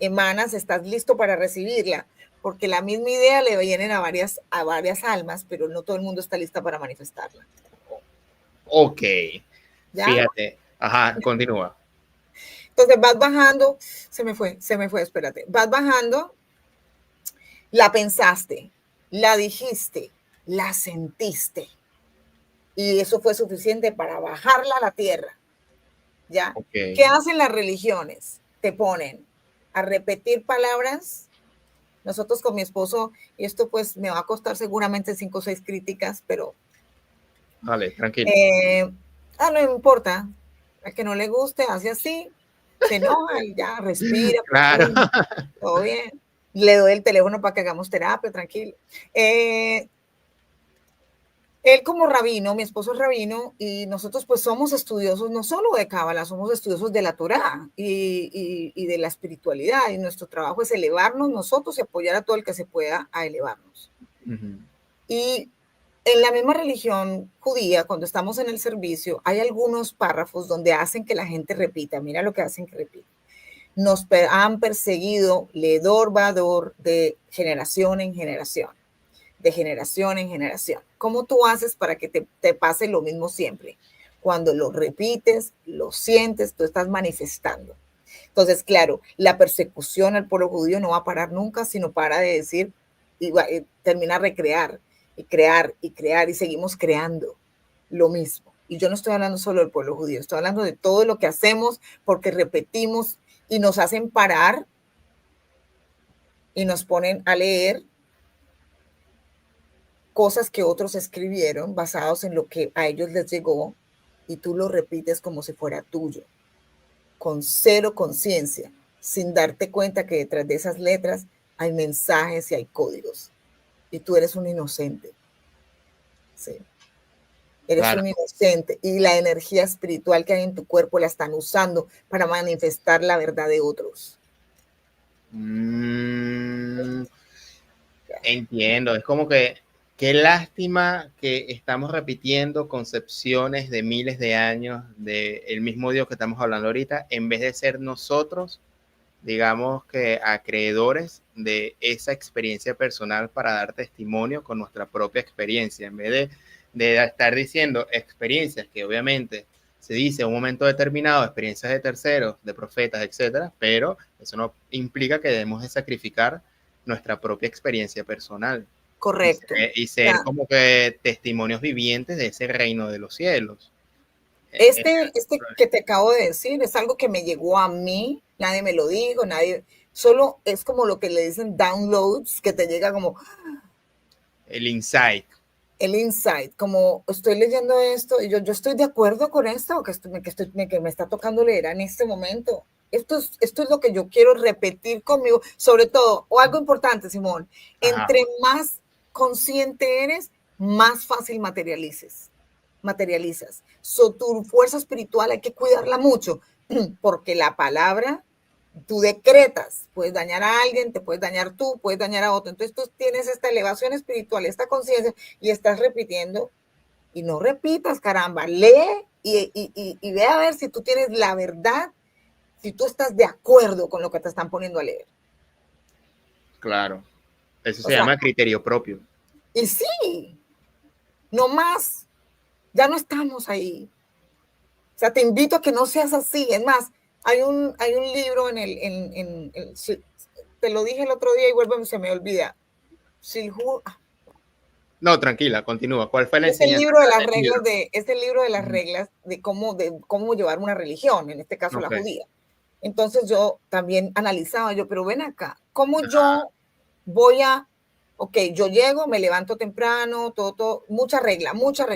emanas, estás listo para recibirla, porque la misma idea le vienen a varias almas, pero no todo el mundo está lista para manifestarla. Ok. ¿Ya? Fíjate. Ajá, continúa. Entonces vas bajando, se me fue, espérate. Vas bajando, la pensaste, la dijiste, la sentiste. Y eso fue suficiente para bajarla a la tierra. ¿Ya? ¿Qué Ok. hacen las religiones? Te ponen a repetir palabras. Nosotros con mi esposo, y esto pues me va a costar seguramente 5 o 6 críticas, pero Vale, tranquilo. no importa. Al que no le guste, hace así, se enoja y ya respira Claro. profundo, todo bien. Le doy el teléfono para que hagamos terapia, tranquilo. Él como rabino, mi esposo es rabino, y nosotros pues somos estudiosos no solo de Cábala, somos estudiosos de la Torá y de la espiritualidad, y nuestro trabajo es elevarnos nosotros y apoyar a todo el que se pueda a elevarnos. Y en la misma religión judía, cuando estamos en el servicio, hay algunos párrafos donde hacen que la gente repita, mira lo que hacen que repita. Nos han perseguido ledor vador de generación en generación, de generación en generación. ¿Cómo tú haces para que te pase lo mismo siempre? Cuando lo repites, lo sientes, tú estás manifestando. Entonces, claro, la persecución al pueblo judío no va a parar nunca, sino para de decir, y termina a recrear, y crear, y crear, y seguimos creando lo mismo. Y yo no estoy hablando solo del pueblo judío, estoy hablando de todo lo que hacemos porque repetimos y nos hacen parar y nos ponen a leer cosas que otros escribieron basados en lo que a ellos les llegó y tú lo repites como si fuera tuyo, con cero conciencia, sin darte cuenta que detrás de esas letras hay mensajes y hay códigos. Y tú eres un inocente. Sí. Eres Claro. un inocente y la energía espiritual que hay en tu cuerpo la están usando para manifestar la verdad de otros. Mm, entiendo, es como que qué lástima que estamos repitiendo concepciones de miles de años del mismo Dios que estamos hablando ahorita, en vez de ser nosotros, digamos que acreedores de esa experiencia personal para dar testimonio con nuestra propia experiencia, en vez de estar diciendo experiencias que obviamente se dice en un momento determinado, experiencias de terceros, de profetas, etcétera, pero eso no implica que debemos de sacrificar nuestra propia experiencia personal Correcto. y O sea, ser como que testimonios vivientes de ese reino de los cielos. este que te acabo de decir es algo que me llegó a mí, nadie me lo dijo, nadie, solo es como lo que le dicen downloads, que te llega como El insight. el insight, como estoy leyendo esto y yo estoy de acuerdo con esto que me está tocando leer en este momento. Esto es lo que yo quiero repetir conmigo, sobre todo, o algo importante, Simón, Ajá. entre más consciente eres, más fácil materializas. Tu fuerza espiritual hay que cuidarla mucho, porque la palabra tú decretas, puedes dañar a alguien, te puedes dañar tú, puedes dañar a otro. Entonces tú tienes esta elevación espiritual, esta conciencia y estás repitiendo y no repitas, caramba, lee y ve a ver si tú tienes la verdad, si tú estás de acuerdo con lo que te están poniendo a leer. Claro, eso O se sea, llama criterio propio. y sí, no más, ya no estamos ahí. O sea, te invito a que no seas así. Es más, hay un libro te lo dije el otro día y vuelve, se me olvida. Silhu, No, tranquila, continúa. ¿Cuál fue la es el enseñanza libro de las del libro? reglas es el libro de las reglas de cómo llevar una religión, en este caso la Ok. judía. Entonces yo también analizaba yo, pero ven acá, ¿cómo yo voy a, ok, yo llego, me levanto temprano, mucha regla, mucha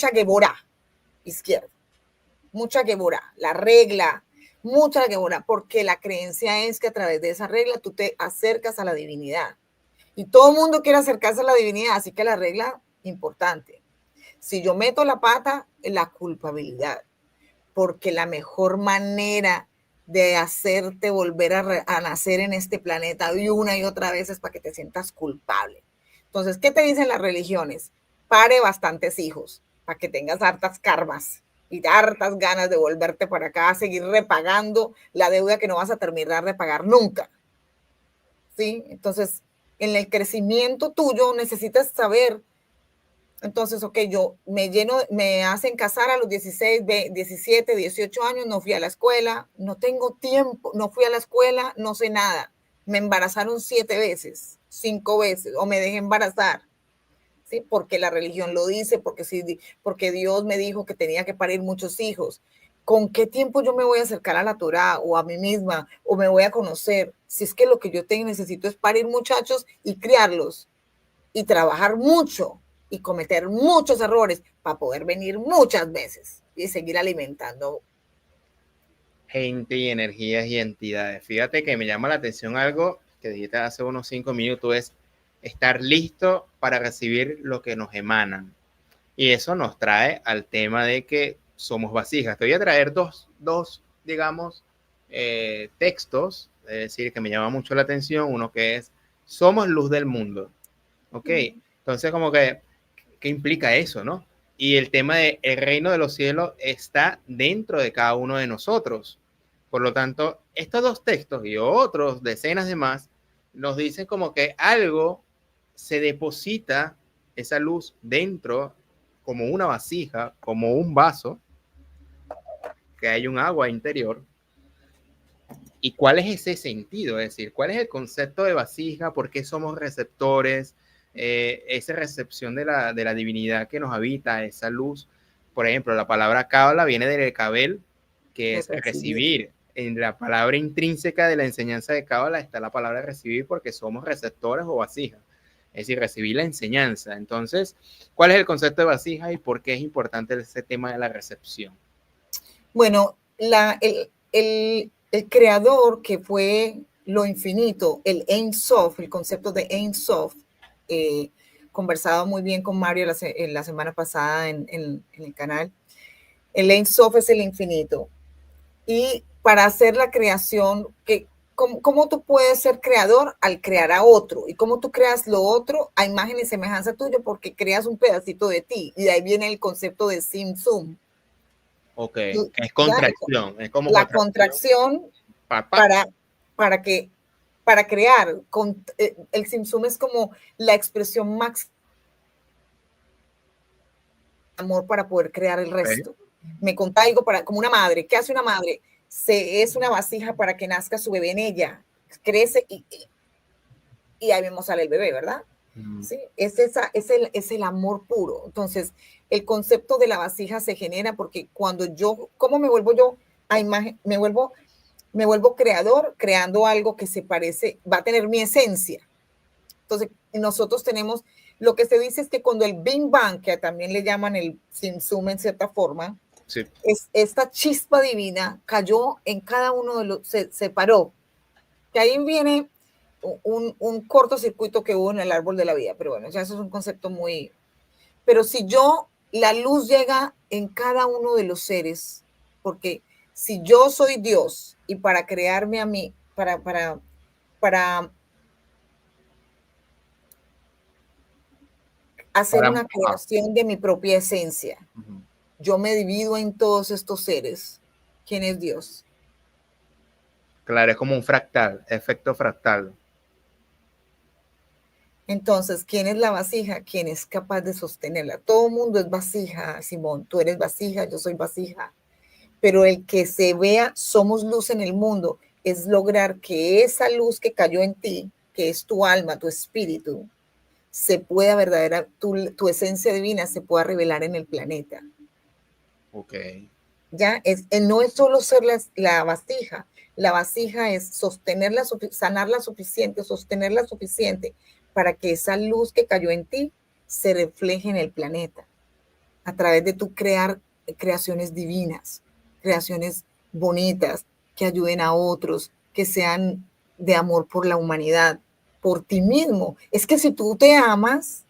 geborá, izquierda, mucha geborá, la regla, mucha geborá, porque la creencia es que a través de esa regla tú te acercas a la divinidad. Y todo el mundo quiere acercarse a la divinidad, así que la regla, importante. Si yo meto la pata, la culpabilidad, porque la mejor manera de hacerte volver a nacer en este planeta y otra vez es para que te sientas culpable. Entonces, ¿qué te dicen las religiones? Pare bastantes hijos, para que tengas hartas karmas y hartas ganas de volverte para acá a seguir repagando la deuda que no vas a terminar de pagar nunca. ¿Sí? Entonces, en el crecimiento tuyo necesitas saber. Entonces, ok, yo me hacen casar a los 16, 17, 18 años, no fui a la escuela, no tengo tiempo, no fui a la escuela, no sé nada. Me embarazaron 7 veces, 5 veces, o me dejé embarazar, ¿sí? Porque la religión lo dice, porque Dios me dijo que tenía que parir muchos hijos. ¿Con qué tiempo yo me voy a acercar a la Torá o a mí misma o me voy a conocer? Si es que lo que yo necesito es parir muchachos y criarlos y trabajar mucho y cometer muchos errores para poder venir muchas veces y seguir alimentando. Gente y energías y entidades. Fíjate que me llama la atención algo que dijiste hace unos 5 minutos, es estar listo para recibir lo que nos emanan. Y eso nos trae al tema de que somos vasijas. Te voy a traer dos digamos, textos, es decir, que me llama mucho la atención. Uno que es, somos luz del mundo. ¿Ok? Entonces, como que, ¿qué implica eso, no? Y el tema de el reino de los cielos está dentro de cada uno de nosotros. Por lo tanto, estos dos textos y otros decenas de más nos dicen como que algo se deposita esa luz dentro como una vasija, como un vaso, que hay un agua interior. ¿Y cuál es ese sentido? Es decir, ¿cuál es el concepto de vasija? ¿Por qué somos receptores? Esa recepción de la divinidad que nos habita, esa luz. Por ejemplo, la palabra cábala viene del cabel, que De es recibir. recibir. En la palabra intrínseca de la enseñanza de cábala está la palabra recibir porque somos receptores o vasijas. Es decir, recibir la enseñanza. Entonces, ¿cuál es el concepto de vasija y por qué es importante ese tema de la recepción? Bueno, el creador que fue lo infinito, el Ein Sof, el concepto de Ein Sof, conversado muy bien con Mario la semana pasada en el canal. El Ein Sof es el infinito. Y para hacer la creación, cómo tú puedes ser creador al crear a otro y cómo tú creas lo otro a imagen y semejanza tuya porque creas un pedacito de ti y de ahí viene el concepto de sim sum. Ok, es contracción, es como la contracción para crear. El sim sum es como la expresión máxima de amor para poder crear el resto. Me contaigo como una madre. ¿Qué hace una madre? Es una vasija para que nazca su bebé en ella. Crece y ahí mismo sale el bebé, ¿verdad? ¿Sí? Es el amor puro. Entonces, el concepto de la vasija se genera porque cuando ¿cómo me vuelvo yo a imagen? Me vuelvo creador, creando algo que se parece, va a tener mi esencia. Entonces, nosotros tenemos, lo que se dice es que cuando el Big Bang, que también le llaman el Sim Sum en cierta forma, sí. Esta chispa divina cayó en cada uno de los, se paró. Que ahí viene un cortocircuito que hubo en el árbol de la vida, pero bueno, ya eso es un concepto muy... Pero si la luz llega en cada uno de los seres, porque si yo soy Dios y para crearme a mí, para hacer una creación de mi propia esencia, yo me divido en todos estos seres. ¿Quién es Dios? Claro, es como un fractal, efecto fractal. Entonces, ¿quién es la vasija? ¿Quién es capaz de sostenerla? Todo el mundo es vasija, Simón. Tú eres vasija, yo soy vasija. Pero el que se vea, somos luz en el mundo, es lograr que esa luz que cayó en ti, que es tu alma, tu espíritu, se pueda tu esencia divina se pueda revelar en el planeta. Ok. Ya, no es solo ser la vasija es sostenerla, sanarla suficiente, sostenerla suficiente para que esa luz que cayó en ti se refleje en el planeta a través de tu crear creaciones divinas, creaciones bonitas que ayuden a otros, que sean de amor por la humanidad, por ti mismo. Es que si tú te amas,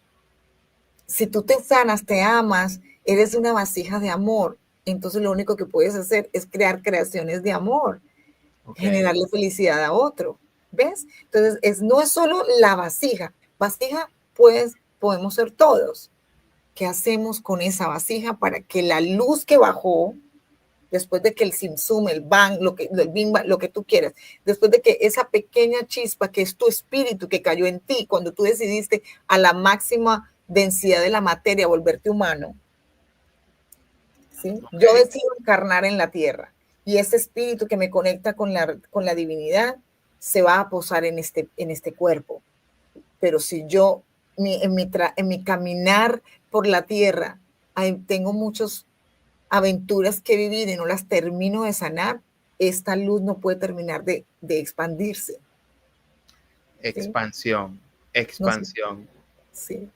si tú te sanas, te amas, eres una vasija de amor, entonces lo único que puedes hacer es crear creaciones de amor, generarle felicidad a otro, ¿ves? Entonces, no es solo la vasija, podemos ser todos. ¿Qué hacemos con esa vasija para que la luz que bajó, después de que el simsum, el bang, lo que tú quieras, después de que esa pequeña chispa que es tu espíritu que cayó en ti cuando tú decidiste a la máxima densidad de la materia volverte humano, ¿sí? Yo decido encarnar en la tierra y ese espíritu que me conecta con la divinidad se va a posar en este cuerpo. Pero si yo, en mi caminar por la tierra, tengo muchas aventuras que vivir y no las termino de sanar, esta luz no puede terminar de expandirse. Expansión, expansión. Sí.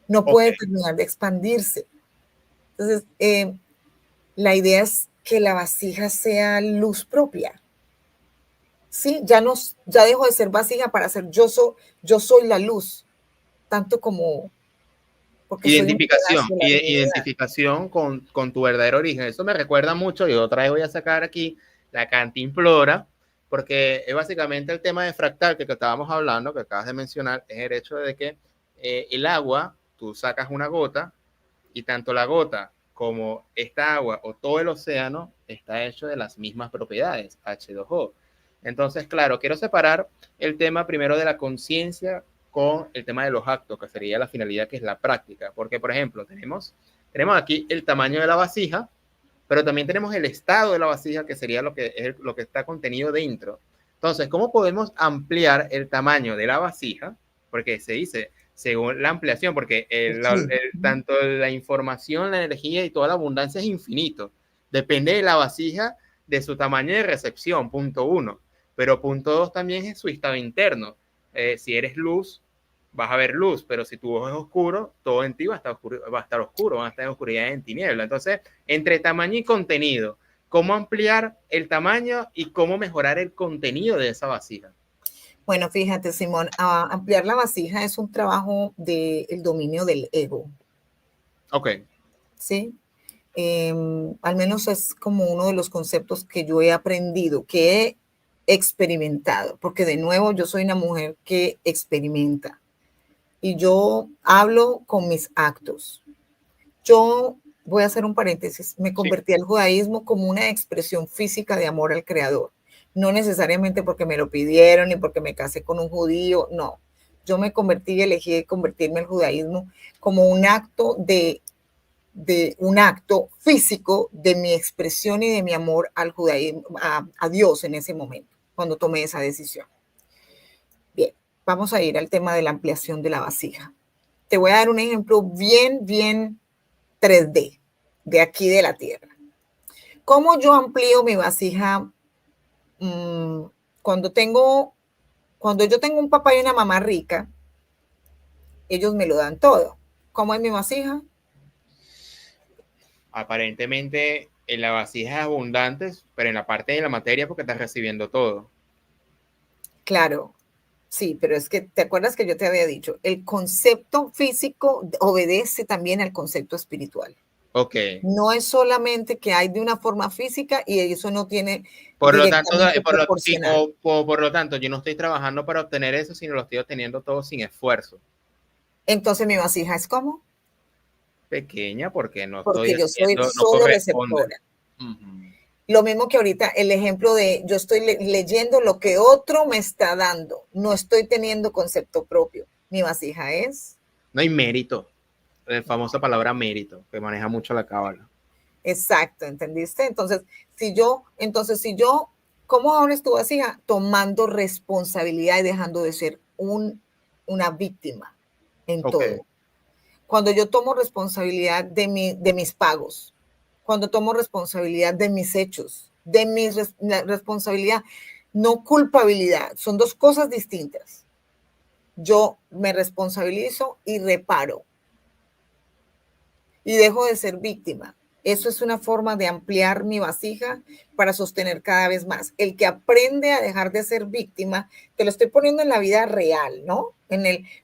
No puede terminar de expandirse. Entonces, la idea es que la vasija sea luz propia. Sí, ya dejo de ser vasija para ser yo soy la luz, tanto como porque identificación con tu verdadero origen. Eso me recuerda mucho, y otra vez voy a sacar aquí la Cantimplora, porque es básicamente el tema de fractal que estábamos hablando, que acabas de mencionar, es el hecho de que el agua, tú sacas una gota y tanto la gota como esta agua o todo el océano está hecho de las mismas propiedades, H2O. Entonces, claro, quiero separar el tema primero de la conciencia con el tema de los actos, que sería la finalidad, que es la práctica. Porque, por ejemplo, tenemos aquí el tamaño de la vasija, pero también tenemos el estado de la vasija, que sería lo que está contenido dentro. Entonces, ¿cómo podemos ampliar el tamaño de la vasija? Porque se dice, según la ampliación, porque tanto la información, la energía y toda la abundancia es infinito. Depende de la vasija, de su tamaño de recepción, punto 1. Pero punto 2 también es su estado interno. Si eres luz, vas a ver luz, pero si tu ojo es oscuro, todo en ti va a estar oscuro, van a estar en oscuridad, en tiniebla. Entonces, entre tamaño y contenido, ¿cómo ampliar el tamaño y cómo mejorar el contenido de esa vasija? Bueno, fíjate, Simón, ampliar la vasija es un trabajo del dominio del ego. Ok. Sí. Al menos es como uno de los conceptos que yo he aprendido, que experimentado, porque de nuevo yo soy una mujer que experimenta y yo hablo con mis actos. Yo voy a hacer un paréntesis, me Sí. convertí al judaísmo como una expresión física de amor al Creador, no necesariamente porque me lo pidieron ni porque me casé con un judío, no. Yo me convertí y elegí convertirme al judaísmo como un acto de un acto físico de mi expresión y de mi amor al judaísmo, a Dios en ese momento, cuando tomé esa decisión. Bien, vamos a ir al tema de la ampliación de la vasija. Te voy a dar un ejemplo bien 3D de aquí de la Tierra. ¿Cómo yo amplío mi vasija cuando yo tengo un papá y una mamá rica? Ellos me lo dan todo. ¿Cómo es mi vasija? Aparentemente en la vasija es abundante, pero en la parte de la materia porque estás recibiendo todo. Claro, sí, pero es que, ¿te acuerdas que yo te había dicho? El concepto físico obedece también al concepto espiritual. Ok. No es solamente que hay de una forma física y eso no tiene Por lo tanto, directamente proporcional. por lo tanto, yo no estoy trabajando para obtener eso, sino lo estoy obteniendo todo sin esfuerzo. Entonces mi vasija es ¿cómo? Pequeña porque no estoy Porque yo soy haciendo, no solo corresponde. receptora. Lo mismo que ahorita el ejemplo de yo estoy leyendo lo que otro me está dando, no estoy teniendo concepto propio. Mi vasija es. No hay mérito, la famosa palabra mérito, que maneja mucho la cábala. Exacto, ¿entendiste? Si yo, ¿cómo ahora es tu vasija? Tomando responsabilidad y dejando de ser una víctima en Ok. todo. Cuando yo tomo responsabilidad de mis pagos, cuando tomo responsabilidad de mis hechos, la responsabilidad, no culpabilidad, son dos cosas distintas. Yo me responsabilizo y reparo y dejo de ser víctima. Eso es una forma de ampliar mi vasija para sostener cada vez más. El que aprende a dejar de ser víctima, te lo estoy poniendo en la vida real, ¿no?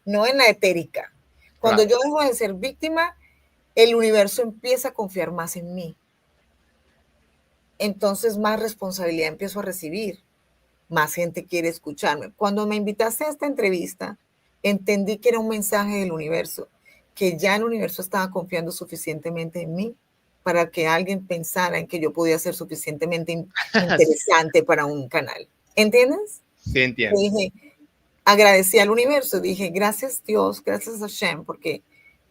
No en la etérica. Cuando Claro. yo dejo de ser víctima, el universo empieza a confiar más en mí. Entonces más responsabilidad empiezo a recibir. Más gente quiere escucharme. Cuando me invitaste a esta entrevista, entendí que era un mensaje del universo, que ya el universo estaba confiando suficientemente en mí para que alguien pensara en que yo podía ser suficientemente interesante para un canal. ¿Entiendes? Sí, Yo entiendo. dije, agradecí al universo, dije, gracias Dios, gracias a Hashem, porque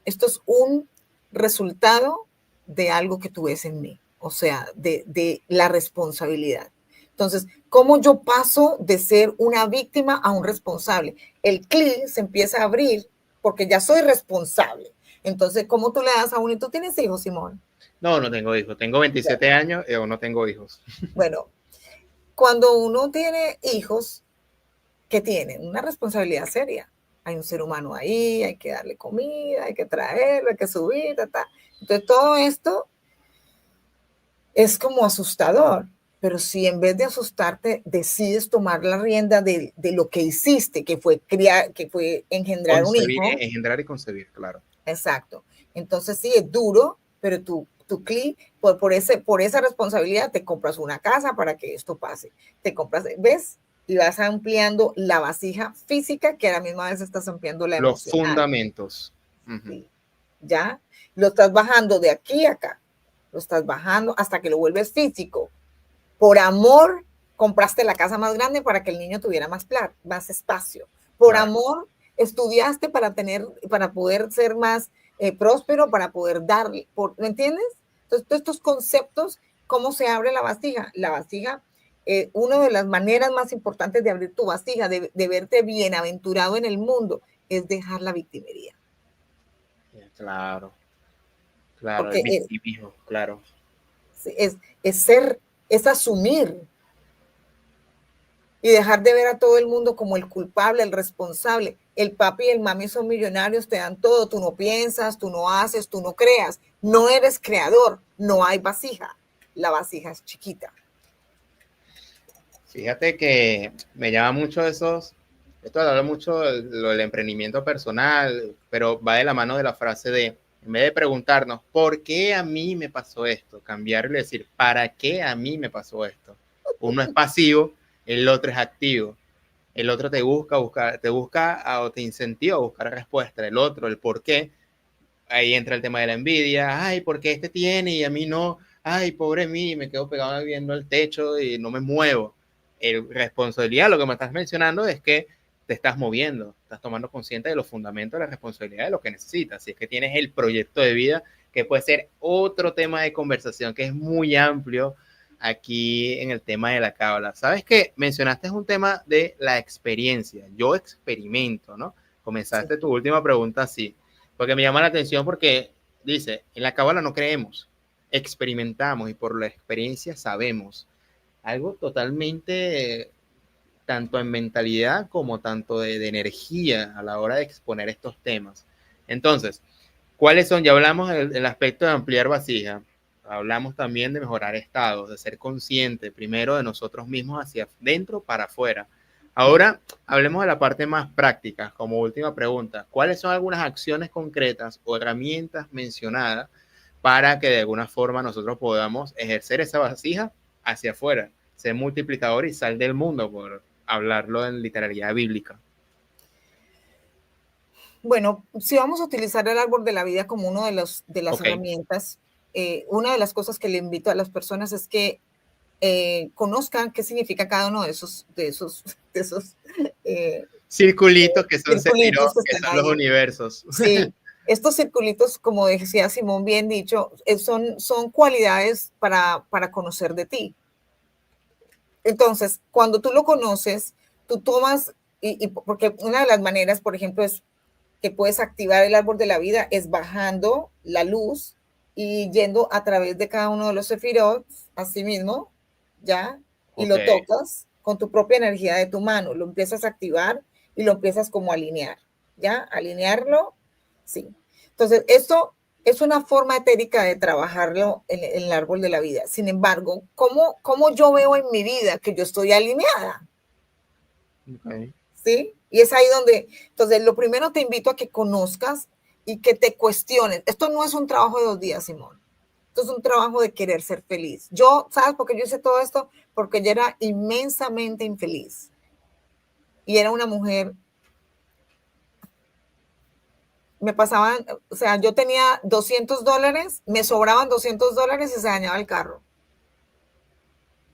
esto es un resultado de algo que tú ves en mí, o sea, de la responsabilidad. Entonces, ¿cómo yo paso de ser una víctima a un responsable? El clic se empieza a abrir porque ya soy responsable. Entonces, ¿cómo tú le das a uno? ¿Y tú tienes hijos, Simón? No, no tengo hijos. Tengo 27 años y aún no tengo hijos. Bueno, cuando uno tiene hijos, ¿qué tienen? Una responsabilidad seria. Hay un ser humano ahí, hay que darle comida, hay que traerlo, hay que subir, ta. Entonces, todo esto es como asustador, pero si en vez de asustarte decides tomar la rienda de lo que hiciste, que fue engendrar un Concebir, hijo, engendrar y concebir, claro. exacto. Entonces sí, es duro, pero tu clic, por esa responsabilidad, te compras una casa para que esto pase. Te compras, ¿ves? Y vas ampliando la vasija física, que a la misma vez estás ampliando la Los emocional. fundamentos. Sí. ¿Ya? Lo estás bajando de aquí a acá. Lo estás bajando hasta que lo vuelves físico. Por amor, compraste la casa más grande para que el niño tuviera más espacio. Por Claro. amor, estudiaste para poder ser más próspero, para poder darle, ¿me entiendes? Entonces, todos estos conceptos, ¿cómo se abre la vasija? La vasija, una de las maneras más importantes de abrir tu vasija, de verte bienaventurado en el mundo, es dejar la victimería. Claro, claro, el Porque victimismo, claro. es asumir y dejar de ver a todo el mundo como el culpable, el responsable. El papi y el mami son millonarios, te dan todo, tú no piensas, tú no haces, tú no creas, no eres creador, no hay vasija, la vasija es chiquita. Fíjate que me llama mucho esto habla mucho del emprendimiento personal, pero va de la mano de la frase de, en vez de preguntarnos, ¿por qué a mí me pasó esto? Cambiarle y decir, ¿para qué a mí me pasó esto? Uno es pasivo el otro es activo. El otro te busca o te incentiva a buscar respuesta. El otro, el por qué. Ahí entra el tema de la envidia. Ay, ¿por qué este tiene y a mí no? Ay, pobre mí, me quedo pegado viendo el techo y no me muevo. El responsabilidad, lo que me estás mencionando es que te estás moviendo, estás tomando consciente de los fundamentos de la responsabilidad de lo que necesitas. Si es que tienes el proyecto de vida, que puede ser otro tema de conversación que es muy amplio aquí en el tema de la cábala. Sabes que mencionaste un tema de la experiencia. Yo experimento, ¿no? Comenzaste tu última pregunta así, porque me llama la atención porque dice, en la cábala no creemos, experimentamos y por la experiencia sabemos. Algo totalmente tanto en mentalidad como tanto de energía a la hora de exponer estos temas. Entonces, ¿cuáles son? Ya hablamos del aspecto de ampliar vasija, hablamos también de mejorar estados, de ser consciente primero de nosotros mismos hacia dentro para afuera. Ahora hablemos de la parte más práctica, como última pregunta. ¿Cuáles son algunas acciones concretas o herramientas mencionadas para que de alguna forma nosotros podamos ejercer esa vasija hacia afuera, ser multiplicador y sal del mundo, por hablarlo en literalidad bíblica? Bueno, si vamos a utilizar el árbol de la vida como uno de las Ok. herramientas, una de las cosas que le invito a las personas es que conozcan qué significa cada uno de esos Circulitos que son circulitos Sephiroth, que que están son los ahí. universos. Sí, estos circulitos, como decía Simón bien dicho, son cualidades para conocer de ti. Entonces, cuando tú lo conoces, tú tomas, porque una de las maneras, por ejemplo, es que puedes activar el árbol de la vida, es bajando la luz y yendo a través de cada uno de los sefirot, así mismo, ¿ya? Y Ok, lo tocas con tu propia energía de tu mano, lo empiezas a activar y lo empiezas como a alinear, ¿ya? Alinearlo, sí. Entonces, esto es una forma etérica de trabajarlo en el árbol de la vida. Sin embargo, ¿cómo yo veo en mi vida que yo estoy alineada? ok. ¿Sí? Y es ahí donde, entonces, lo primero te invito a que conozcas y que te cuestiones. Esto no es un trabajo de 2 días, Simón. Esto es un trabajo de querer ser feliz. Yo, ¿sabes por qué yo hice todo esto? Porque yo era inmensamente infeliz. Y era una mujer, me pasaban, o sea, yo tenía $200, me sobraban $200 y se dañaba el carro.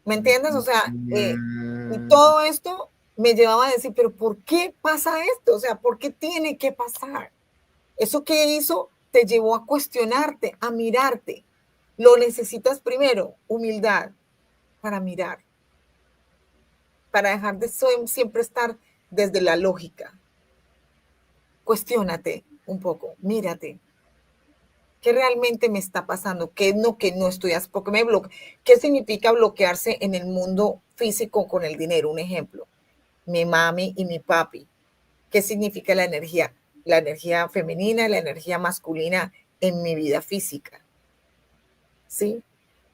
¿Me entiendes? O sea, y Mm, todo esto me llevaba a decir, pero ¿por qué pasa esto? O sea, ¿por qué tiene que pasar? Eso que hizo te llevó a cuestionarte, a mirarte. Lo necesitas primero, humildad, para mirar, para dejar de siempre estar desde la lógica. Cuestiónate un poco, mírate. ¿Qué realmente me está pasando? ¿Qué es lo que no estoy haciendo? ¿Por qué me bloqueo? ¿Qué significa bloquearse en el mundo físico con el dinero? Un ejemplo, mi mami y mi papi. ¿Qué significa la energía? La energía femenina y la energía masculina en mi vida física. ¿Sí?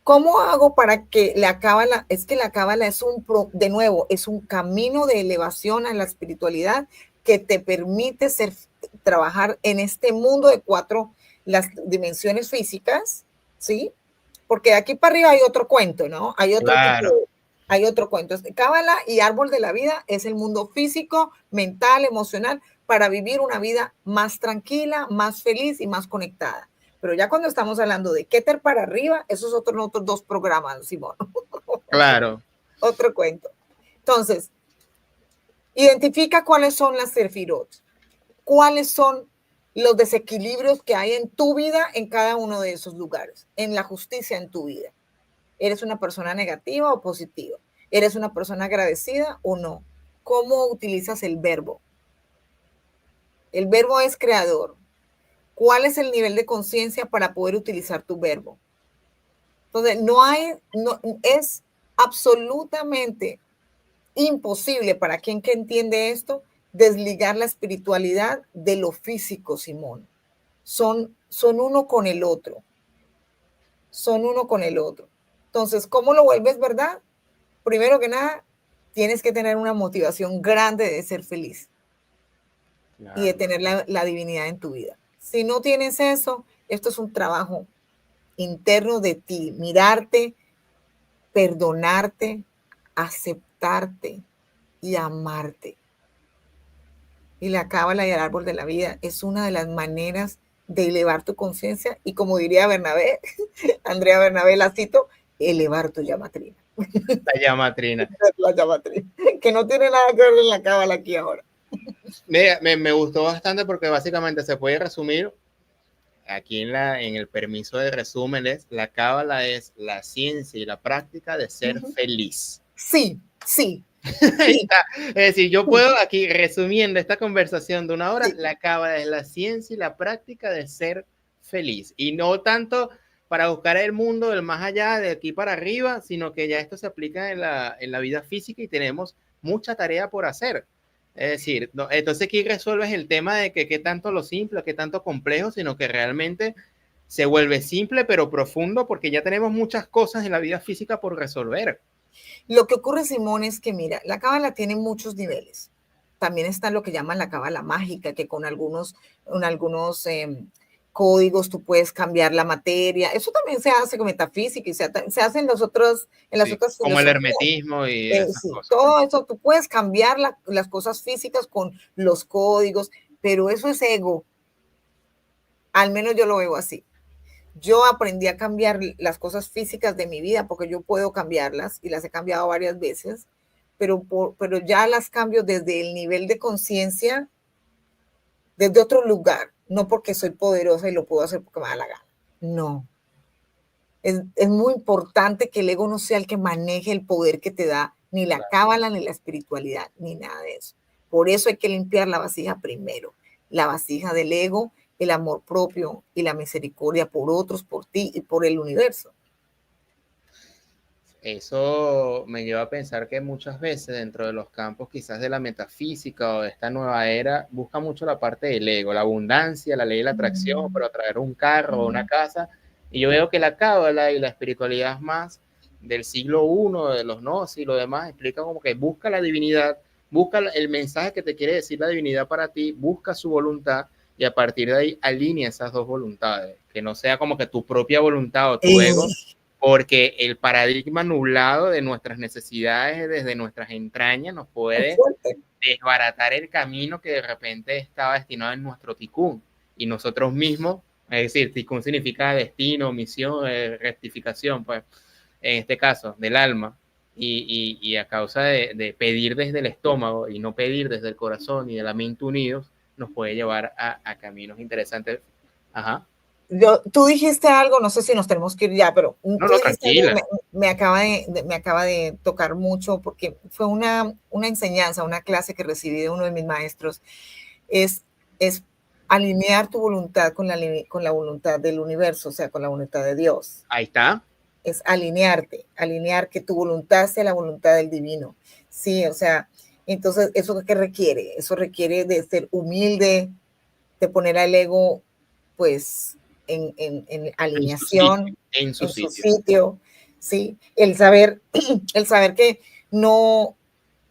¿Cómo hago para que la cábala, es que la cábala es de nuevo, es un camino de elevación a la espiritualidad que te permite trabajar en este mundo de las dimensiones físicas, ¿sí? Porque de aquí para arriba hay otro cuento, ¿no? claro, Hay otro cuento. Cábala y árbol de la vida es el mundo físico, mental, emocional, para vivir una vida más tranquila, más feliz y más conectada. Pero ya cuando estamos hablando de Keter para arriba, esos otros 2 programas, Simón. claro. Otro cuento. Entonces, identifica cuáles son las sefirot, cuáles son los desequilibrios que hay en tu vida en cada uno de esos lugares, en la justicia en tu vida. ¿Eres una persona negativa o positiva? ¿Eres una persona agradecida o no? ¿Cómo utilizas el verbo? El verbo es creador. ¿Cuál es el nivel de conciencia para poder utilizar tu verbo? Entonces, es absolutamente imposible para quien que entiende esto desligar la espiritualidad de lo físico, Simón. Son uno con el otro. Son uno con el otro. Entonces, ¿cómo lo vuelves verdad? Primero que nada, tienes que tener una motivación grande de ser feliz y de Claro. tener la divinidad en tu vida. Si no tienes eso, esto es un trabajo interno de ti, mirarte, perdonarte, aceptar aceptarte y amarte. Y la cábala y el árbol de la vida es una de las maneras de elevar tu conciencia y, como diría Bernabé, Andrea Bernabé, la cito, elevar tu llamatrina. La llamatrina. La llamatrina, que no tiene nada que ver en la cábala aquí ahora. Me gustó bastante porque básicamente se puede resumir aquí en el permiso de resúmenes, la cábala es la ciencia y la práctica de ser feliz. Sí, sí. Ahí está. Es decir, yo puedo aquí, resumiendo esta conversación de una hora, la cábala es la ciencia y la práctica de ser feliz. Y no tanto para buscar el mundo del más allá, de aquí para arriba, sino que ya esto se aplica en la vida física y tenemos mucha tarea por hacer. Es decir, no, entonces aquí resuelves el tema de que qué tanto lo simple, qué tanto complejo, sino que realmente se vuelve simple pero profundo porque ya tenemos muchas cosas en la vida física por resolver. Lo que ocurre, Simón, es que, mira, la cábala tiene muchos niveles. También está lo que llaman la cábala mágica, que con algunos códigos tú puedes cambiar la materia. Eso también se hace con metafísica y se hace en las otras como el hermetismo y esas sí, cosas. todo eso, tú puedes cambiar las cosas físicas con los códigos, pero eso es ego. Al menos yo lo veo así. Yo aprendí a cambiar las cosas físicas de mi vida porque yo puedo cambiarlas y las he cambiado varias veces, pero ya las cambio desde el nivel de conciencia, desde otro lugar, no porque soy poderosa y lo puedo hacer porque me da la gana. No. Es muy importante que el ego no sea el que maneje el poder que te da ni la cábala, ni la espiritualidad, ni nada de eso. Por eso hay que limpiar la vasija primero, la vasija del ego, el amor propio y la misericordia por otros, por ti y por el universo. Eso me lleva a pensar que muchas veces dentro de los campos quizás de la metafísica o de esta nueva era busca mucho la parte del ego, la abundancia, la ley de la atracción, pero atraer un carro o una casa. Y yo veo que la cábala y la espiritualidad más del siglo I, de los gnosis y lo demás, explica como que busca la divinidad, busca el mensaje que te quiere decir la divinidad para ti, busca su voluntad y a partir de ahí alinea esas dos voluntades, que no sea como que tu propia voluntad o tu ego, porque el paradigma nublado de nuestras necesidades desde nuestras entrañas nos puede desbaratar el camino que de repente estaba destinado en nuestro ticún y nosotros mismos, es decir, ticún significa destino, misión, rectificación, pues en este caso del alma, y a causa de pedir desde el estómago y no pedir desde el corazón y de la mente unidos, nos puede llevar a caminos interesantes. Ajá. Tú dijiste algo, no sé si nos tenemos que ir ya, pero no, tranquila. Me acaba de tocar mucho porque fue una enseñanza, una clase que recibí de uno de mis maestros, es alinear tu voluntad con la voluntad del universo, o sea, con la voluntad de Dios. Ahí está. Es alinear que tu voluntad sea la voluntad del divino. Sí, o sea, entonces, ¿eso qué requiere? Eso requiere de ser humilde, de poner al ego, pues, en alineación, en su sitio, ¿sí? El saber que no,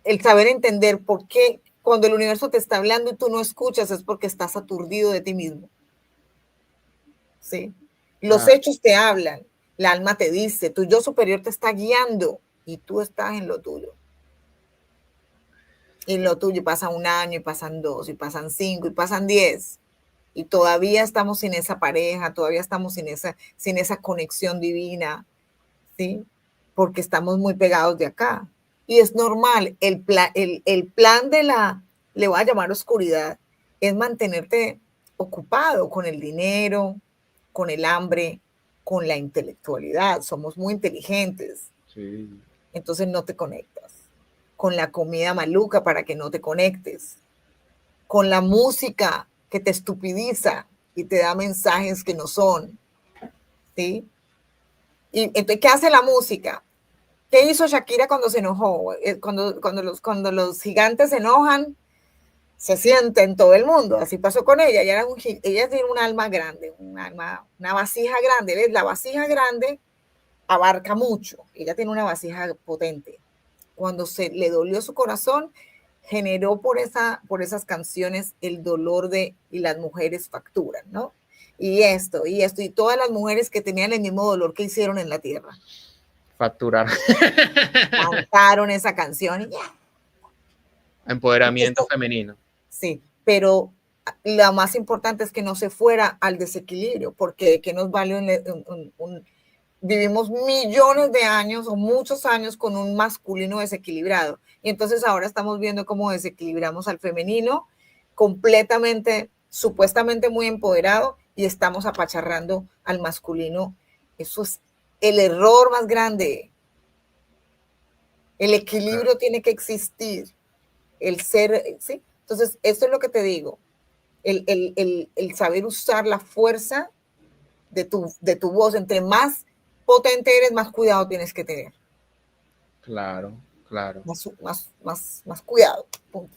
el saber entender por qué cuando el universo te está hablando y tú no escuchas es porque estás aturdido de ti mismo, ¿sí? Los hechos te hablan, la alma te dice, tu yo superior te está guiando y tú estás en lo tuyo. Y lo tuyo pasa un año y pasan 2 y pasan 5 y pasan 10. Y todavía estamos sin esa pareja, todavía estamos sin esa conexión divina, ¿sí? Porque estamos muy pegados de acá. Y es normal, el plan de le voy a llamar oscuridad, es mantenerte ocupado con el dinero, con el hambre, con la intelectualidad. Somos muy inteligentes. Sí. Entonces no te conectas. Con la comida maluca para que no te conectes. Con la música que te estupidiza y te da mensajes que no son, ¿sí? Y entonces, ¿qué hace la música? ¿Qué hizo Shakira cuando se enojó? Cuando los gigantes se enojan, se siente en todo el mundo. Así pasó con ella. Ella tiene un alma grande, una vasija grande. ¿Ves? La vasija grande abarca mucho. Ella tiene una vasija potente. Cuando se le dolió su corazón, generó por esas canciones el dolor y las mujeres facturan, ¿no? Y todas las mujeres que tenían el mismo dolor que hicieron en la tierra. Facturar. Cantaron esa canción y ya. Empoderamiento Esto, femenino. sí, pero lo más importante es que no se fuera al desequilibrio, porque ¿qué nos vale vivimos millones de años o muchos años con un masculino desequilibrado? Y entonces ahora estamos viendo cómo desequilibramos al femenino completamente, supuestamente muy empoderado, y estamos apacharrando al masculino. Eso es el error más grande. El equilibrio tiene que existir, el ser, ¿sí? Entonces, esto es lo que te digo, el saber usar la fuerza de tu voz. Entre más potente eres, más cuidado tienes que tener. Claro, claro. Más cuidado. Punto.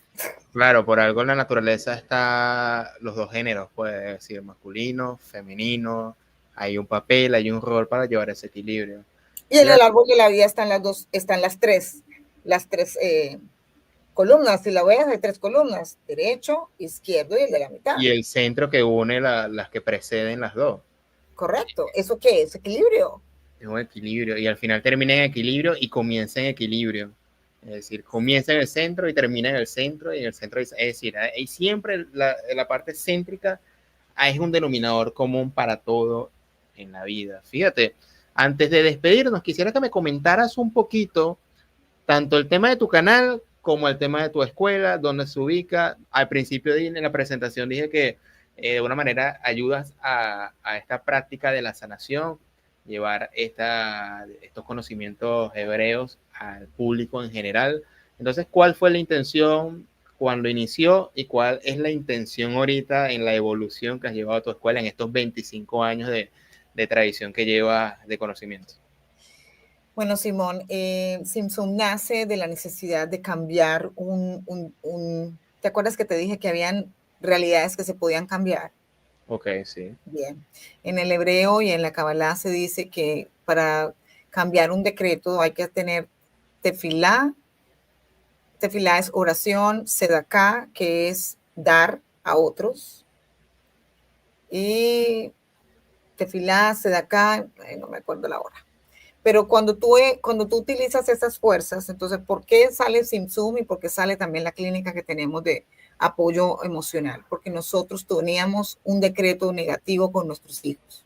Claro, por algo en la naturaleza está los dos géneros, puede decir masculino, femenino, hay un papel, hay un rol para llevar ese equilibrio. Y en el árbol de la vida están las tres columnas. Si la ves, hay tres columnas: derecho, izquierdo y el de la mitad. Y el centro que une las que preceden las dos. Correcto. ¿Eso qué es? Equilibrio. Es un equilibrio. Y al final termina en equilibrio y comienza en equilibrio. Es decir, comienza en el centro y termina en el centro. Y en el centro, es decir, hay siempre la parte céntrica es un denominador común para todo en la vida. Fíjate, antes de despedirnos, quisiera que me comentaras un poquito tanto el tema de tu canal como el tema de tu escuela, dónde se ubica. Al principio en la presentación dije que de alguna manera ayudas a esta práctica de la sanación, llevar estos conocimientos hebreos al público en general. Entonces, ¿cuál fue la intención cuando inició y cuál es la intención ahorita en la evolución que has llevado a tu escuela en estos 25 años de tradición que llevas de conocimiento? Bueno, Simón, Simpson nace de la necesidad de cambiar ¿te acuerdas que te dije que habían realidades que se podían cambiar? Ok, sí. Bien. En el hebreo y en la Kabbalah se dice que para cambiar un decreto hay que tener tefilá. Tefilá es oración, sedaká, que es dar a otros, y tefilá, sedaká, no me acuerdo la hora. Pero cuando tú utilizas esas fuerzas, entonces, ¿por qué sale Simsum y por qué sale también la clínica que tenemos de apoyo emocional? Porque nosotros teníamos un decreto negativo con nuestros hijos.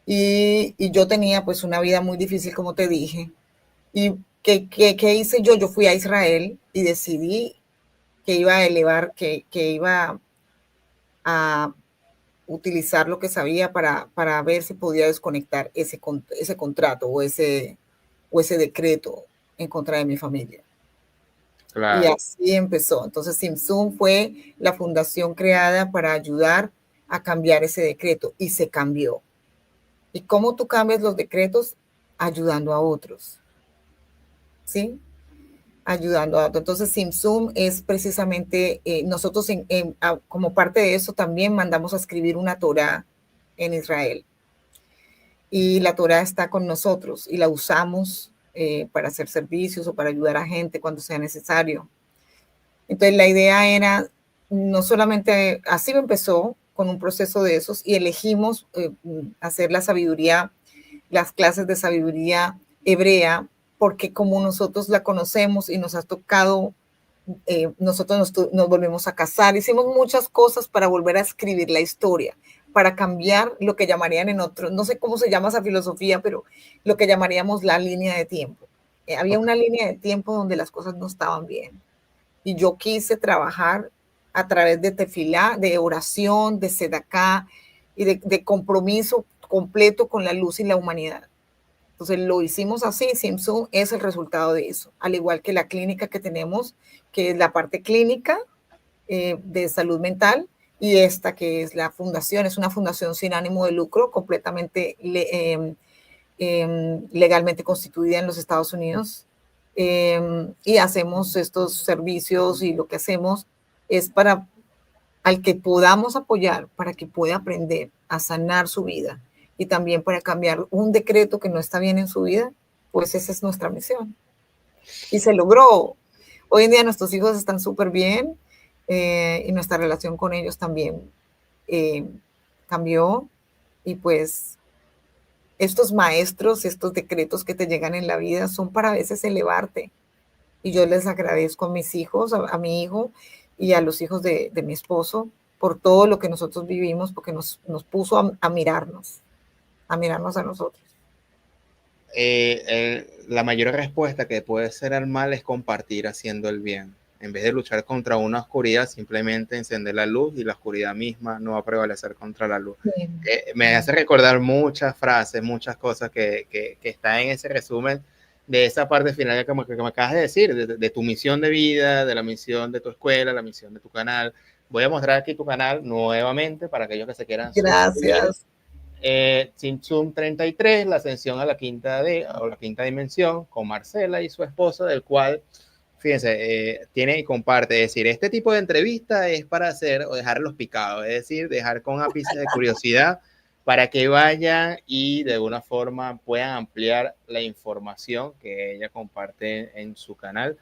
Y yo tenía pues una vida muy difícil, como te dije. ¿Y qué hice yo? Yo fui a Israel y decidí que iba a elevar, que iba a utilizar lo que sabía para ver si podía desconectar ese contrato o ese decreto en contra de mi familia. Claro. Y así empezó. Entonces, Simsum fue la fundación creada para ayudar a cambiar ese decreto, y se cambió. ¿Y cómo tú cambias los decretos? Ayudando a otros. ¿Sí? Ayudando a otros. Entonces, Simsum es precisamente, nosotros como parte de eso también mandamos a escribir una Torá en Israel. Y la Torá está con nosotros y la usamos para hacer servicios o para ayudar a gente cuando sea necesario. Entonces, la idea era, no solamente, así empezó con un proceso de esos, y elegimos hacer la sabiduría, las clases de sabiduría hebrea, porque como nosotros la conocemos y nos ha tocado, nosotros nos volvimos a casar, hicimos muchas cosas para volver a escribir la historia, para cambiar lo que llamarían en otro, no sé cómo se llama esa filosofía, pero lo que llamaríamos la línea de tiempo. Había una línea de tiempo donde las cosas no estaban bien. Y yo quise trabajar a través de tefilá, de oración, de sedaká y de compromiso completo con la luz y la humanidad. Entonces lo hicimos así. Simsum es el resultado de eso, al igual que la clínica que tenemos, que es la parte clínica de salud mental, y esta que es la fundación, es una fundación sin ánimo de lucro, completamente legalmente constituida en los Estados Unidos. Y hacemos estos servicios, y lo que hacemos es para al que podamos apoyar, para que pueda aprender a sanar su vida, y también para cambiar un decreto que no está bien en su vida. Pues esa es nuestra misión. Y se logró. Hoy en día nuestros hijos están súper bien, y nuestra relación con ellos también cambió, y pues estos maestros, estos decretos que te llegan en la vida son para a veces elevarte. Y yo les agradezco a mis hijos, a mi hijo y a los hijos de mi esposo por todo lo que nosotros vivimos, porque nos puso a mirarnos a nosotros. La mayor respuesta que puede ser al mal es compartir haciendo el bien. En vez de luchar contra una oscuridad, simplemente encender la luz y la oscuridad misma no va a prevalecer contra la luz. Sí. Me hace recordar muchas frases, muchas cosas que están en ese resumen de esa parte final que me acabas de decir, de tu misión de vida, de la misión de tu escuela, la misión de tu canal. Voy a mostrar aquí tu canal nuevamente para aquellos que se quieran suscribir. Gracias. Zoom 33, la ascensión a la quinta dimensión, con Marcela y su esposo, del cual, fíjense, tiene y comparte. Es decir, este tipo de entrevista es para hacer o dejarlos picados, es decir, dejar con ápices de curiosidad para que vayan y de alguna forma puedan ampliar la información que ella comparte en su canal.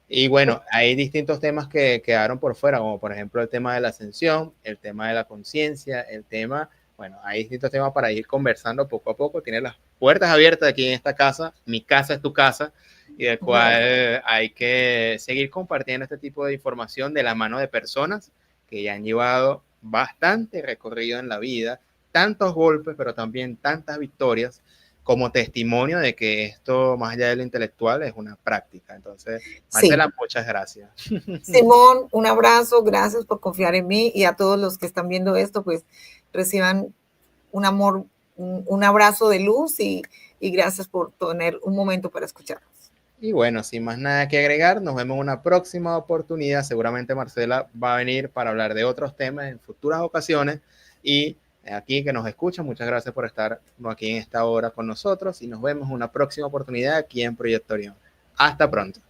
Y bueno, hay distintos temas que quedaron por fuera, como por ejemplo el tema de la ascensión, el tema de la conciencia, el tema, bueno, hay distintos temas para ir conversando poco a poco. Tiene las puertas abiertas aquí en esta casa, mi casa es tu casa, y del cual hay que seguir compartiendo este tipo de información de la mano de personas que ya han llevado bastante recorrido en la vida, tantos golpes, pero también tantas victorias, como testimonio de que esto, más allá de lo intelectual, es una práctica. Entonces, Marcela, sí, muchas gracias. Simón, un abrazo, gracias por confiar en mí, y a todos los que están viendo esto, pues reciban un amor, un abrazo de luz, y gracias por tener un momento para escucharnos. Y bueno, sin más nada que agregar, nos vemos en una próxima oportunidad. Seguramente Marcela va a venir para hablar de otros temas en futuras ocasiones. Y aquí que nos escuchan, muchas gracias por estar aquí en esta hora con nosotros, y nos vemos en una próxima oportunidad aquí en Proyecto Orión. Hasta pronto.